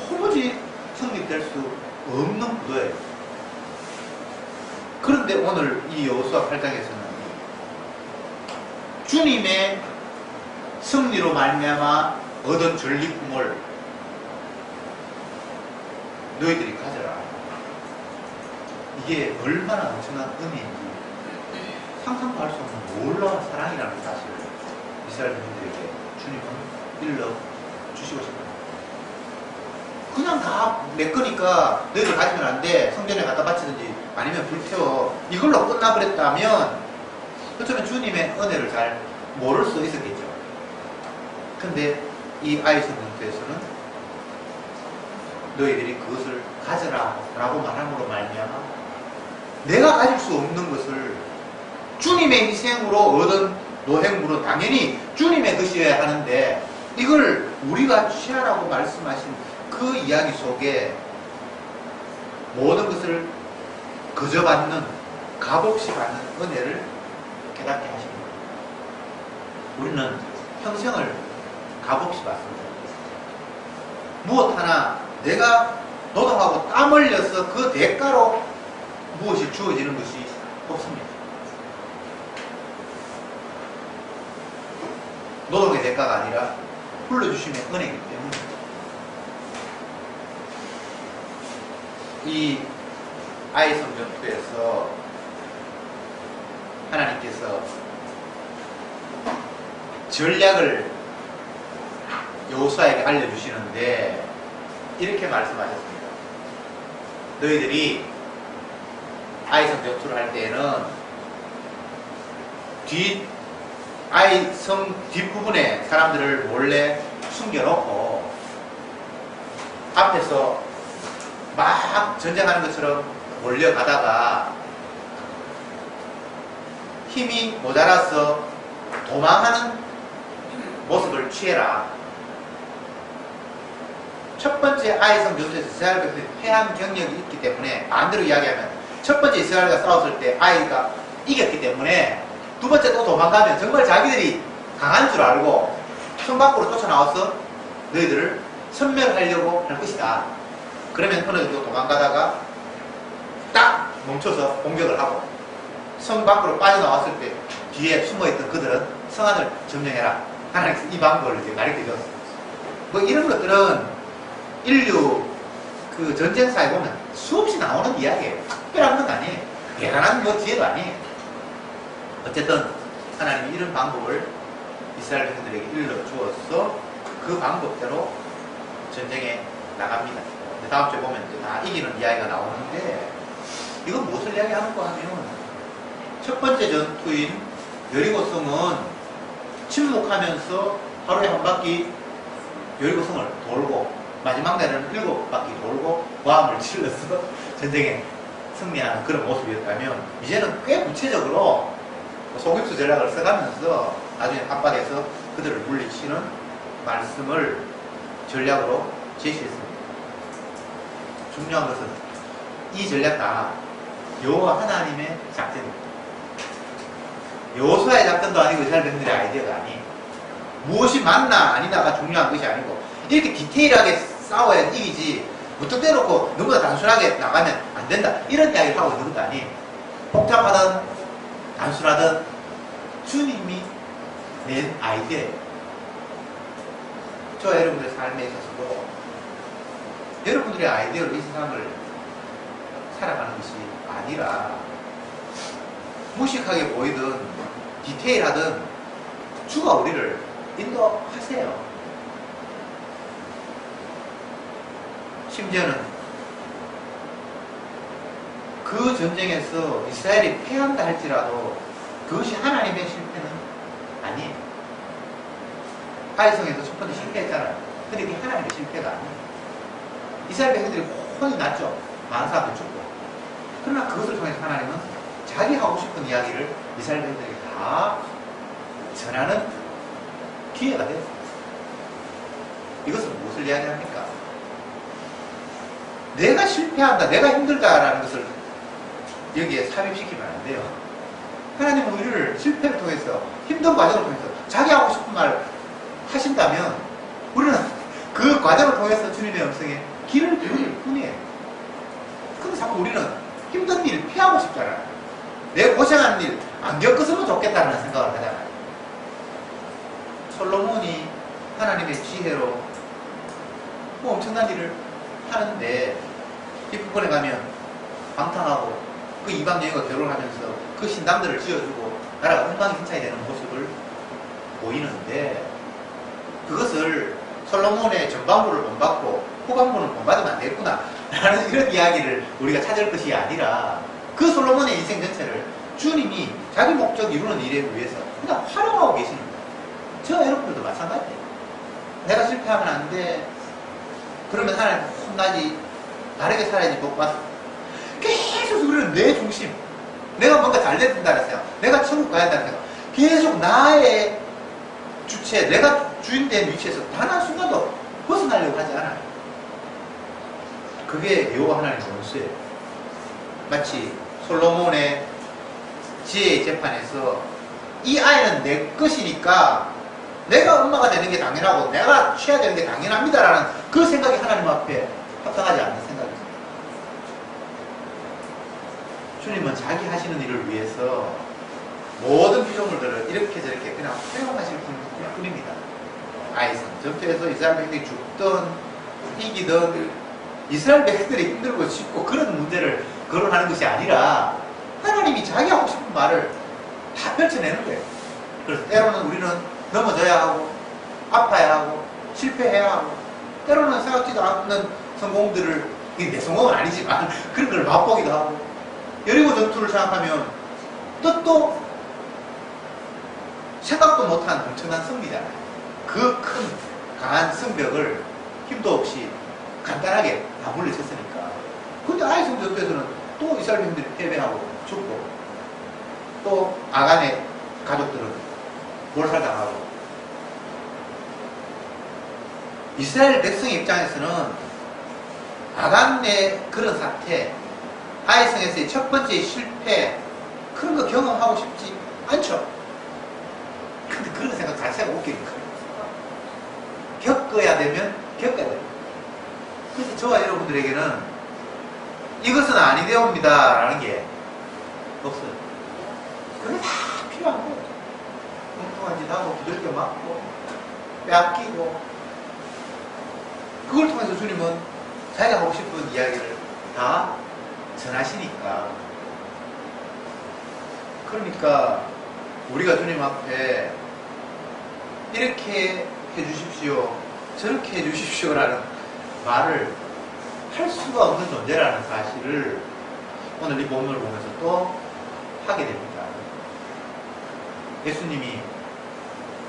도무지 성립될 수 없는 구도예요. 그런데 오늘 이 여호수아 8장에서는 주님의 승리로 말미암아 얻은 전리품을 너희들이 가져라. 이게 얼마나 엄청난 은혜인지 상상도 할 수 없는 놀라운 사랑이라는 사실을 이스라엘 국민들에게 주님은 일러주시고 싶어요. 그냥 다 내 거니까 너희들 가지면 안 돼, 성전에 갖다 바치든지 아니면 불태워, 이걸로 끝나버렸다면 어쩌면 주님의 은혜를 잘 모를 수 있었겠죠. 근데 이 아이성 전투에서는 너희들이 그것을 가져라 라고 말함으로 말미암아 내가 가질 수 없는 것을 주님의 희생으로 얻은 노획물은 당연히 주님의 것이어야 하는데, 이걸 우리가 취하라고 말씀하신 그 이야기 속에 모든 것을 거저 받는, 값없이 받는 은혜를 깨닫게 하십니다. 우리는 평생을 값없이 받습니다. 무엇 하나 내가 노동하고 땀 흘려서 그 대가로 무엇이 주어지는 것이 없습니다. 노동의 대가가 아니라 불러주심의 은혜이기 때문에 이 아이성 전투에서 하나님께서 전략을 여호수아에게 알려주시는데 이렇게 말씀하셨습니다. 너희들이 아이성 전투를 할 때에는 아이성 뒷부분에 사람들을 몰래 숨겨놓고 앞에서 막 전쟁하는 것처럼 몰려가다가 힘이 모자라서 도망하는 모습을 취해라. 첫 번째 아이성 전투에서 이스라엘과 패한 경력이 있기 때문에, 반대로 이야기하면 첫 번째 이스라엘과 싸웠을 때 아이가 이겼기 때문에 두 번째 또 도망가면 정말 자기들이 강한 줄 알고 성 밖으로 쫓아나와서 너희들을 섬멸하려고 할 것이다. 그러면 어느 정도 도망가다가 딱 멈춰서 공격을 하고 성 밖으로 빠져나왔을 때 뒤에 숨어있던 그들은 성 안을 점령해라. 하나님께서 이 방법을 이제 가르쳐줬어요. 뭐 이런 것들은 인류 그 전쟁사에 보면 수없이 나오는 이야기예요. 특별한 건 아니에요. 대단한 뭐 지혜도 아니에요. 어쨌든 하나님이 이런 방법을 이스라엘 백성들에게 일러주어서 그 방법대로 전쟁에 나갑니다. 근데 다음 주에 보면 다 이기는 이야기가 나오는데, 이건 무엇을 이야기하는가 하면 첫 번째 전투인 여리고성은 침묵하면서 하루에 한 바퀴 여리고성을 돌고 마지막 날에는 7바퀴 돌고 고함을 질러서 전쟁에 승리하는 그런 모습이었다면, 이제는 꽤 구체적으로 속임수 전략을 써가면서 나중에 앞바다에서 그들을 물리치는 말씀을 전략으로 제시했습니다. 중요한 것은 이 전략 다 여호와 하나님의 작전입니다. 여호수아의 작전도 아니고 이스라엘 백성들의 아이디어가 아니에요. 무엇이 맞나 아니나가 중요한 것이 아니고 이렇게 디테일하게 싸워야 이기지 무턱 대놓고 너무나 단순하게 나가면 안 된다 이런 이야기를 하고 있는 것도 아니에요. 복잡하든 단순하든 주님이 낸 아이디어예요. 저 여러분들의 삶에 있어서도 여러분들의 아이디어로 이 세상을 살아가는 것이 아니라 무식하게 보이든 디테일하든 주가 우리를 인도하세요. 심지어는 그 전쟁에서 이스라엘이 패한다 할지라도 그것이 하나님의 실패는 아니에요. 아이성에서 첫 번째 실패했잖아요. 근데 그게 하나님의 실패가 아니에요. 이스라엘 백성들이 혼이 났죠. 많은 사람들 죽고. 그러나 그것을 통해서 하나님은 자기 하고 싶은 이야기를 이스라엘 백성들에게 다 전하는 기회가 됐어요. 이것은 무엇을 이야기합니까? 내가 실패한다, 내가 힘들다라는 것을 여기에 삽입시키면 안 돼요. 하나님은 우리를 실패를 통해서, 힘든 과정을 통해서 자기 하고 싶은 말 하신다면 우리는 그 과정을 통해서 주님의 음성에 귀를 기울일 뿐이에요. 근데 자꾸 우리는 힘든 일 피하고 싶잖아요. 내가 고생하는 일 안 겪었으면 좋겠다는 생각을 하잖아요. 솔로몬이 하나님의 지혜로 뭐 엄청난 일을 하는데 뒷부분에 가면 방탕하고 그 이방 여인과 결혼하면서 그 신당들을 지어주고 나라가 엉망진창이 되는 모습을 보이는데 그것을 솔로몬의 전반부를 본받고 후반부는 본받으면 안 되겠구나 라는 이런 이야기를 우리가 찾을 것이 아니라 그 솔로몬의 인생 전체를 주님이 자기 목적 이루는 일에 위해서 그냥 활용하고 계시는 거예요. 저 여러분들도 마찬가지예요. 내가 실패하면 안 돼. 그러면 하나님 혼나지. 다르게 살아야지 복 받아. 계속 우리는 내 중심. 내가 뭔가 잘 된다는 생각. 내가 천국 가야 한다는 생각. 계속 나의 주체, 내가 주인된 위치에서 단 한순간도 벗어나려고 하지 않아요. 그게 여호와 하나님의 원수예요. 마치 솔로몬의 지혜의 재판에서 이 아이는 내 것이니까 내가 엄마가 되는 게 당연하고 내가 취해야 되는 게 당연합니다라는 그 생각이 하나님 앞에 합당하지 않는 생각입니다. 주님은 자기 하시는 일을 위해서 모든 피조물들을 이렇게 저렇게 그냥 허용하실 뿐입니다. 아이성 전투에서 이스라엘 백성들이 죽든 이기든 이스라엘 백성들이 힘들고 쉽고 그런 문제를 거론하는 것이 아니라 하나님이 자기 하고 싶은 말을 다 펼쳐내는 거예요. 그래서 때로는 우리는 넘어져야 하고 아파야 하고 실패해야 하고 때로는 생각지도 않는 성공들을, 이게 내 성공은 아니지만 그런 걸 맛보기도 하고 여리고 전투를 생각하면 또 생각도 못한 엄청난 승리잖아요. 그 큰 강한 성벽을 힘도 없이 간단하게 다 물리쳤으니까. 근데 아이성 전투에서는 또 이스라엘 백성들이 패배하고 죽고 또 아간의 가족들은 몰살당하고. 이스라엘 백성 입장에서는 아간의 그런 사태, 아이성에서의 첫 번째 실패, 그런 거 경험하고 싶지 않죠. 근데 그런 생각 자체가 웃기는 거예요. 겪어야 되면 겪어야 돼요. 그래서 저와 여러분들에게는 이것은 아니되옵니다 라는 게 없어요. 그게 다 필요한 거예요. 엉뚱한 짓 하고 두들겨 맞고 빼앗기고, 그걸 통해서 주님은 자기가 하고 싶은 이야기를 다 전하시니까. 그러니까 우리가 주님 앞에 이렇게 해주십시오, 저렇게 해주십시오라는 말을 할 수가 없는 존재라는 사실을 오늘 이 본문을 보면서 또 하게 됩니다. 예수님이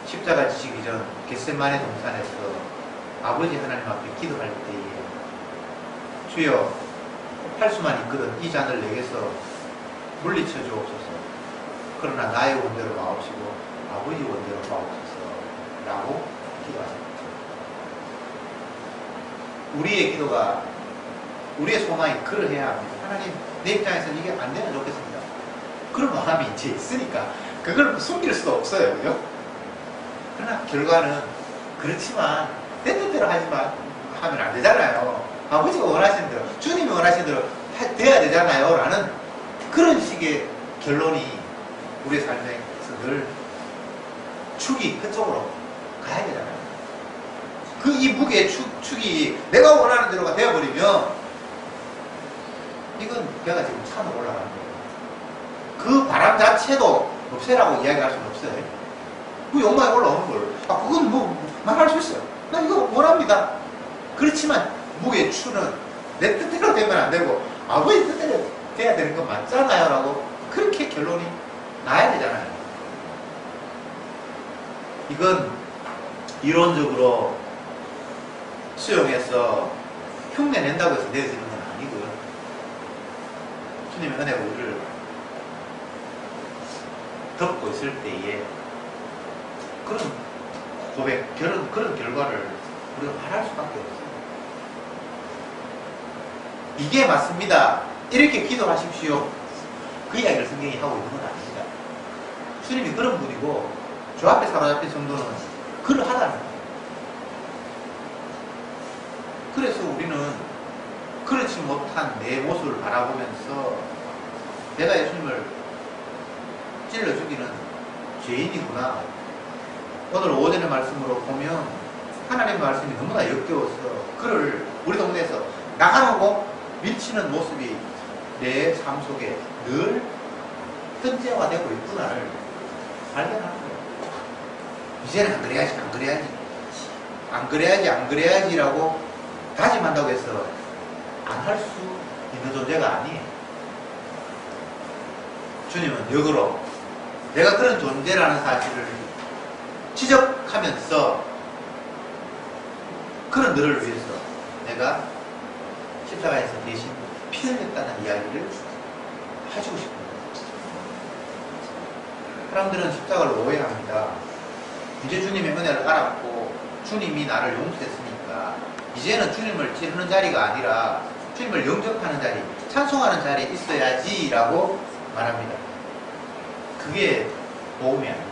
십자가 지시기 전 겟세마네 동산에서 아버지 하나님 앞에 기도할 때에 주여 팔수만 있거든 이 잔을 내게서 물리쳐 주옵소서. 그러나 나의 원대로 마옵시고 아버지 원대로 마옵소서 라고 기도하십니다. 우리의 기도가, 우리의 소망이 그러해야 합니다. 하나님, 내 입장에서는 이게 안 되면 좋겠습니다. 그런 마음이 이제 있으니까 그걸 숨길 수도 없어요. 그죠? 그러나 결과는 그렇지만 내 뜻대로 하지만 하면 안 되잖아요. 아버지가 원하시는 대로, 주님이 원하시는 대로 돼야 되잖아요. 라는 그런 식의 결론이 우리의 삶에서 늘 축이 그쪽으로 가야 되잖아요. 그 이 무게의 축이 내가 원하는 대로가 되어버리면 이건 배가 지금 산으로 올라가는 거예요. 그 바람 자체도 없애라고 이야기할 수는 없어요. 그 욕망이 올라오는 걸. 그건 뭐 말할 수 있어요. 나 이거 원합니다. 그렇지만 무게의 추는 내 뜻대로 되면 안 되고 아버지 뜻대로 돼야 되는 건 맞잖아요. 라고 그렇게 결론이 나야 되잖아요. 이건 이론적으로 수용해서 흉내 낸다고 해서 내어지는 건 아니고요. 주님의 은혜가 우리를 덮고 있을 때에 그런 고백, 그런 결과를 우리가 말할 수밖에 없어요. 이게 맞습니다. 이렇게 기도하십시오. 그 이야기를 성경이 하고 있는 건 아닙니다. 주님이 그런 분이고 주 앞에 사로잡힌 성도는 그러하다는 거예요. 그래서 우리는 그렇지 못한 내 모습을 바라보면서 내가 예수님을 찔러 죽이는 죄인이구나. 오늘 오전의 말씀으로 보면 하나님의 말씀이 너무나 역겨워서 그를 우리 동네에서 나가라고 밀치는 모습이 내 삶 속에 늘 현재화되고 있구나를 발견하는 거예요. 이제는 안 그래야지, 안 그래야지. 안 그래야지, 안 그래야지라고 다짐한다고 해서 안 할 수 있는 존재가 아니에요. 주님은 역으로 내가 그런 존재라는 사실을 지적하면서 그런 너를 위해서 내가 십자가에서 대신 피 흘렸다는 이야기를 해주고 싶습니다. 사람들은 십자가를 오해합니다. 이제 주님의 은혜를 알았고 주님이 나를 용서했으니까 이제는 주님을 찌르는 자리가 아니라 주님을 영접하는 자리, 찬송하는 자리에 있어야지 라고 말합니다. 그게 복음이 아닙니다.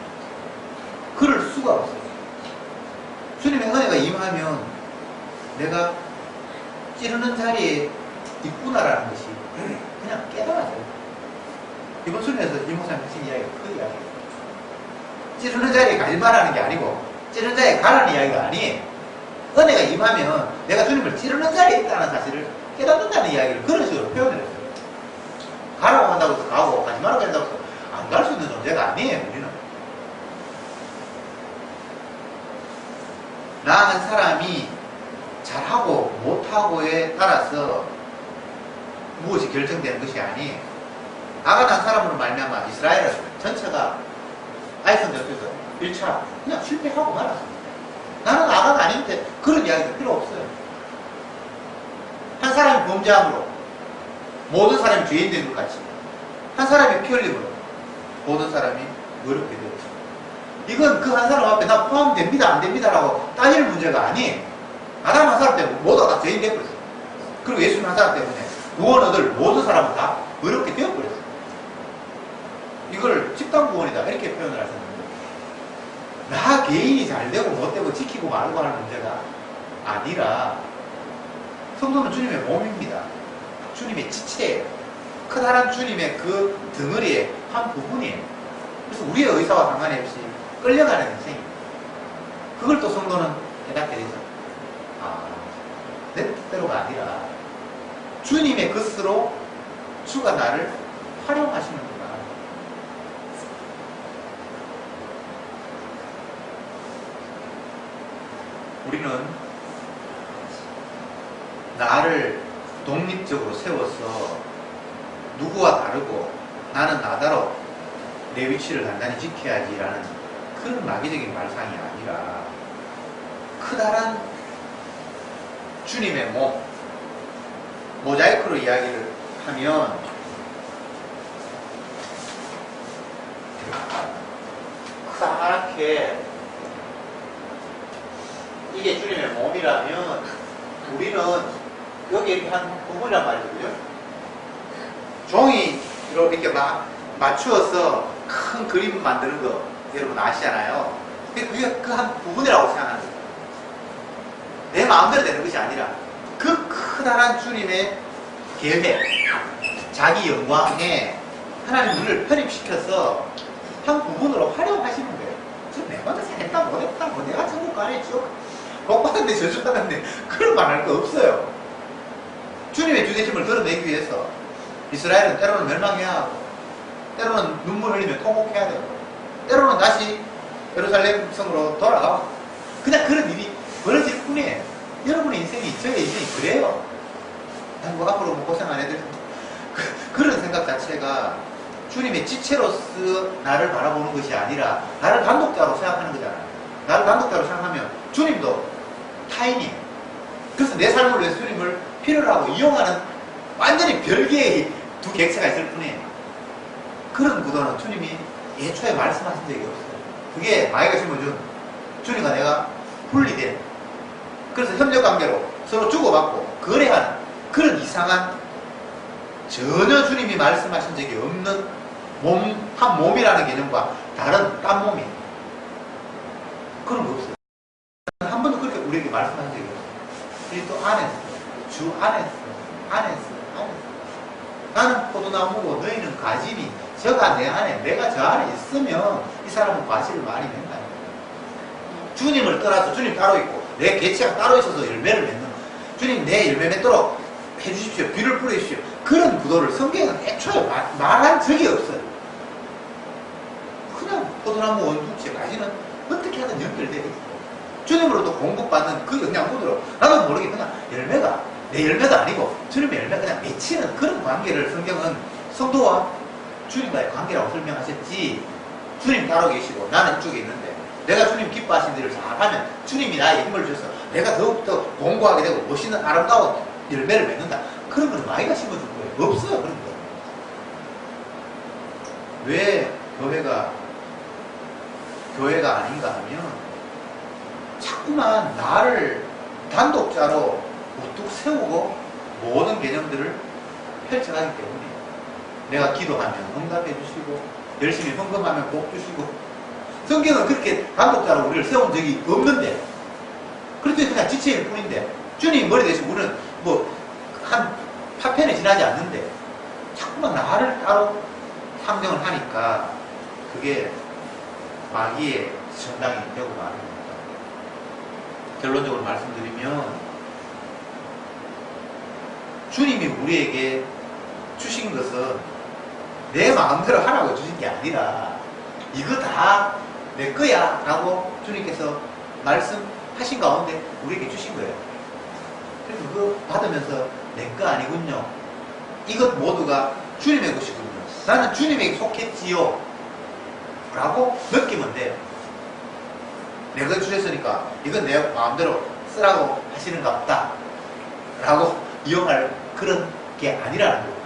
그럴 수가 없어요. 주님의 은혜가 임하면 내가 찌르는 자리에 있구나라는 것이 그냥 깨달아져요. 이번 수련에서 이목사님 하신 이야기가 그 이야기예요. 찌르는 자리에 갈 말하는 게 아니고 찌르는 자리에 가라는 이야기가 아니에요. 은혜가 임하면 내가 주님을 찌르는 자리에 있다는 사실을 깨닫는다는 이야기를 그런 식으로 표현을 했어요. 가라고 한다고 해서 가고 가지 말라고 한다고 해서 안 갈 수 있는 존재가 아니에요. 우리는 나 한 사람이 잘하고 못하고에 따라서 무엇이 결정되는 것이 아니에요. 아간 한 사람으로 말미암아 이스라엘 전체가 아이성 전투에서 1차 그냥 실패하고 말았습니다. 나는 아가가 아닌데 그런 이야기가 필요 없어요. 한 사람이 범죄함으로 모든 사람이 죄인 된 것 같이 한 사람이 피 흘림으로 모든 사람이 어렵게 되었죠. 이건 그 한 사람 앞에 나 포함됩니다 안 됩니다라고 따질 문제가 아니에요. 아담 한 사람 때문에 모두가 다 죄인 되어버렸어요. 그리고 예수님 한 사람 때문에 구원 얻을 모든 사람은 다 어렵게 되어버렸어요. 이걸 집단 구원이다 이렇게 표현을 하셨는데 나 개인이 잘되고 못되고 지키고 말고 하는 문제가 아니라 성도는 주님의 몸입니다. 주님의 지체예요. 크다란 주님의 그 덩어리의 한 부분이에요. 그래서 우리의 의사와 상관이 없이 끌려가는 인생입니다. 그걸 또 성도는 깨닫게 되죠. 내 뜻대로가 아니라 주님의 것으로 주가 나를 활용하시는구나. 우리는 나를 독립적으로 세워서 누구와 다르고 나는 나다로 내 위치를 단단히 지켜야지라는 그런 마귀적인 말상이 아니라 크다란 주님의 몸, 모자이크로 이야기를 하면 크다랗게 이게 주님의 몸이라면 우리는 여기 이렇게 한 부분이란 말이죠. 종이로 이렇게 맞추어서 큰 그림 만드는 거 여러분 아시잖아요. 그게 그 한 부분이라고 생각하는 거예요. 내 마음대로 되는 것이 아니라 그 크다란 주님의 계획, 자기 영광에 하나님 우리를 편입시켜서 한 부분으로 활용하시는 거예요. 지금 내가 잘했다 못했다 뭐 내가 천국 가랬죠. 복 받았네 저주 받았네 그런 말 할 거 없어요. 주님의 주대심을 드러내기 위해서 이스라엘은 때로는 멸망해야 하고 때로는 눈물 흘리며 통곡해야 되고 때로는 다시 예루살렘 성으로 돌아가고 그냥 그런 일이 벌어질 뿐이에요. 여러분의 인생이 저의 인생이 그래요. 난 뭐 앞으로 뭐 고생 안 해도 그런 생각 자체가 주님의 지체로서 나를 바라보는 것이 아니라 나를 단독자로 생각하는 거잖아요. 나를 단독자로 생각하면 주님도 타인이에요. 그래서 내 삶을 위해서 주님을 필요로 하고 이용하는 완전히 별개의 두 객체가 있을 뿐이에요. 그런 구도는 주님이 애초에 말씀하신 적이 없어요. 그게 마귀가 심어준 주님과 내가 분리된 그래서 협력관계로 서로 주고받고 거래하는 그런 이상한 전혀 주님이 말씀하신 적이 없는 한 몸이라는 개념과 다른 딴 몸이 그런 거 없어요. 한 번도 그렇게 우리에게 말씀하신 적이 없어요. 그리스도 안에서 주 안에서 나는 포도나무고 너희는 가지니 저가 내 안에 내가 저 안에 있으면 이 사람은 과실을 많이 맺는다. 주님을 떠나서 주님 따로 있고 내 개체가 따로 있어서 열매를 맺는 주님 내 열매 맺도록 해주십시오. 비를 뿌려주십시오. 그런 구도를 성경은 애초에 말한 적이 없어요. 그냥 포도나무 원두채까지는 어떻게 하든 연결되어 있고 주님으로부터 공급받는 그 영양분으로 나도 모르게 그냥 열매가 내 열매도 아니고 주님의 열매 그냥 맺히는 그런 관계를 성경은 성도와 주님과의 관계라고 설명하셨지 주님 따로 계시고 나는 이쪽에 있는데 내가 주님 기뻐하신 일을 잘하면 주님이 나의 힘을 주셔서 내가 더욱더 공고하게 되고 멋있는 아름다운 열매를 맺는다. 그런 건 마귀가 심어준 거예요. 없어요. 그런 거. 왜 교회가 아닌가 하면 자꾸만 나를 단독자로 우뚝 세우고 모든 개념들을 펼쳐가기 때문에 내가 기도하면 응답해 주시고 열심히 헌금하면 복 주시고 성경은 그렇게 단독자로 우리를 세운 적이 없는데 그렇게 그냥 지체일 뿐인데 주님 머리 대신 우리는 뭐 한 파편이 지나지 않는데 자꾸만 나를 따로 상정을 하니까 그게 마귀의 전당이 되고 마는 겁니다. 결론적으로 말씀드리면 주님이 우리에게 주신 것은 내 마음대로 하라고 주신 게 아니라 이거 다 내 거야 라고 주님께서 말씀하신 가운데 우리에게 주신 거예요. 그래서 그거 받으면서 내 거 아니군요. 이것 모두가 주님의 것이군요. 나는 주님에게 속했지요 라고 느끼면 돼요. 내가 주셨으니까 이건 내 마음대로 쓰라고 하시는가 보다 라고 이용할 그런 게 아니라는 거예요.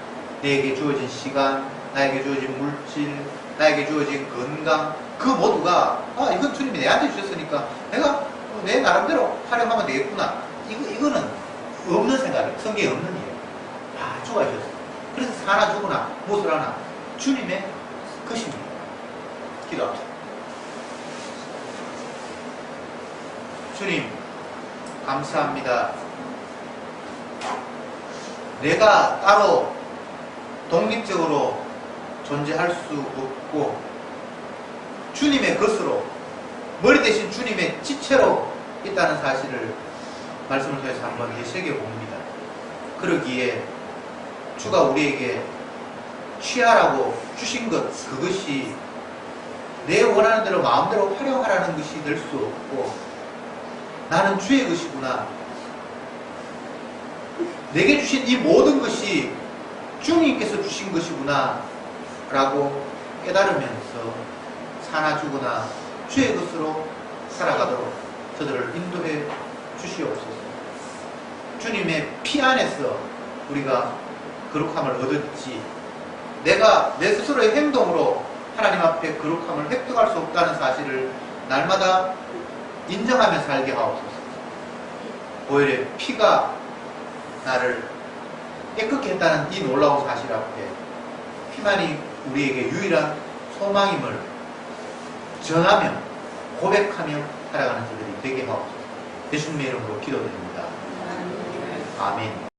내게 주어진 시간, 나에게 주어진 물질, 나에게 주어진 건강 그 모두가 이건 주님이 내한테 주셨으니까 내가 내 나름대로 활용하면 되겠구나. 이거는 없는 생각이에요. 성경에 없는 일이에요. 주가 주셨어요. 그래서 사나 죽으나 무엇을 하나 주님의 것입니다. 기도합시다. 주님 감사합니다. 내가 따로 독립적으로 존재할 수 없고 주님의 것으로 머리 대신 주님의 지체로 있다는 사실을 말씀을 통해서 한번 되새겨봅니다. 그러기에 주가 우리에게 취하라고 주신 것 그것이 내 원하는 대로 마음대로 활용하라는 것이 될 수 없고 나는 주의 것이구나. 내게 주신 이 모든 것이 주님께서 주신 것이구나 라고 깨달으면서 사나 죽으나 주의 것으로 살아가도록 저들을 인도해 주시옵소서. 주님의 피 안에서 우리가 거룩함을 얻었지 내가 내 스스로의 행동으로 하나님 앞에 거룩함을 획득할 수 없다는 사실을 날마다 인정하며 살게 하옵소서. 오히려 피가 나를 깨끗게 했다는 이 놀라운 사실 앞에 하나님 우리에게 유일한 소망임을 전하며 고백하며 살아가는 저들이 되게 하옵소서. 예수님의 이름으로 기도드립니다. 아멘.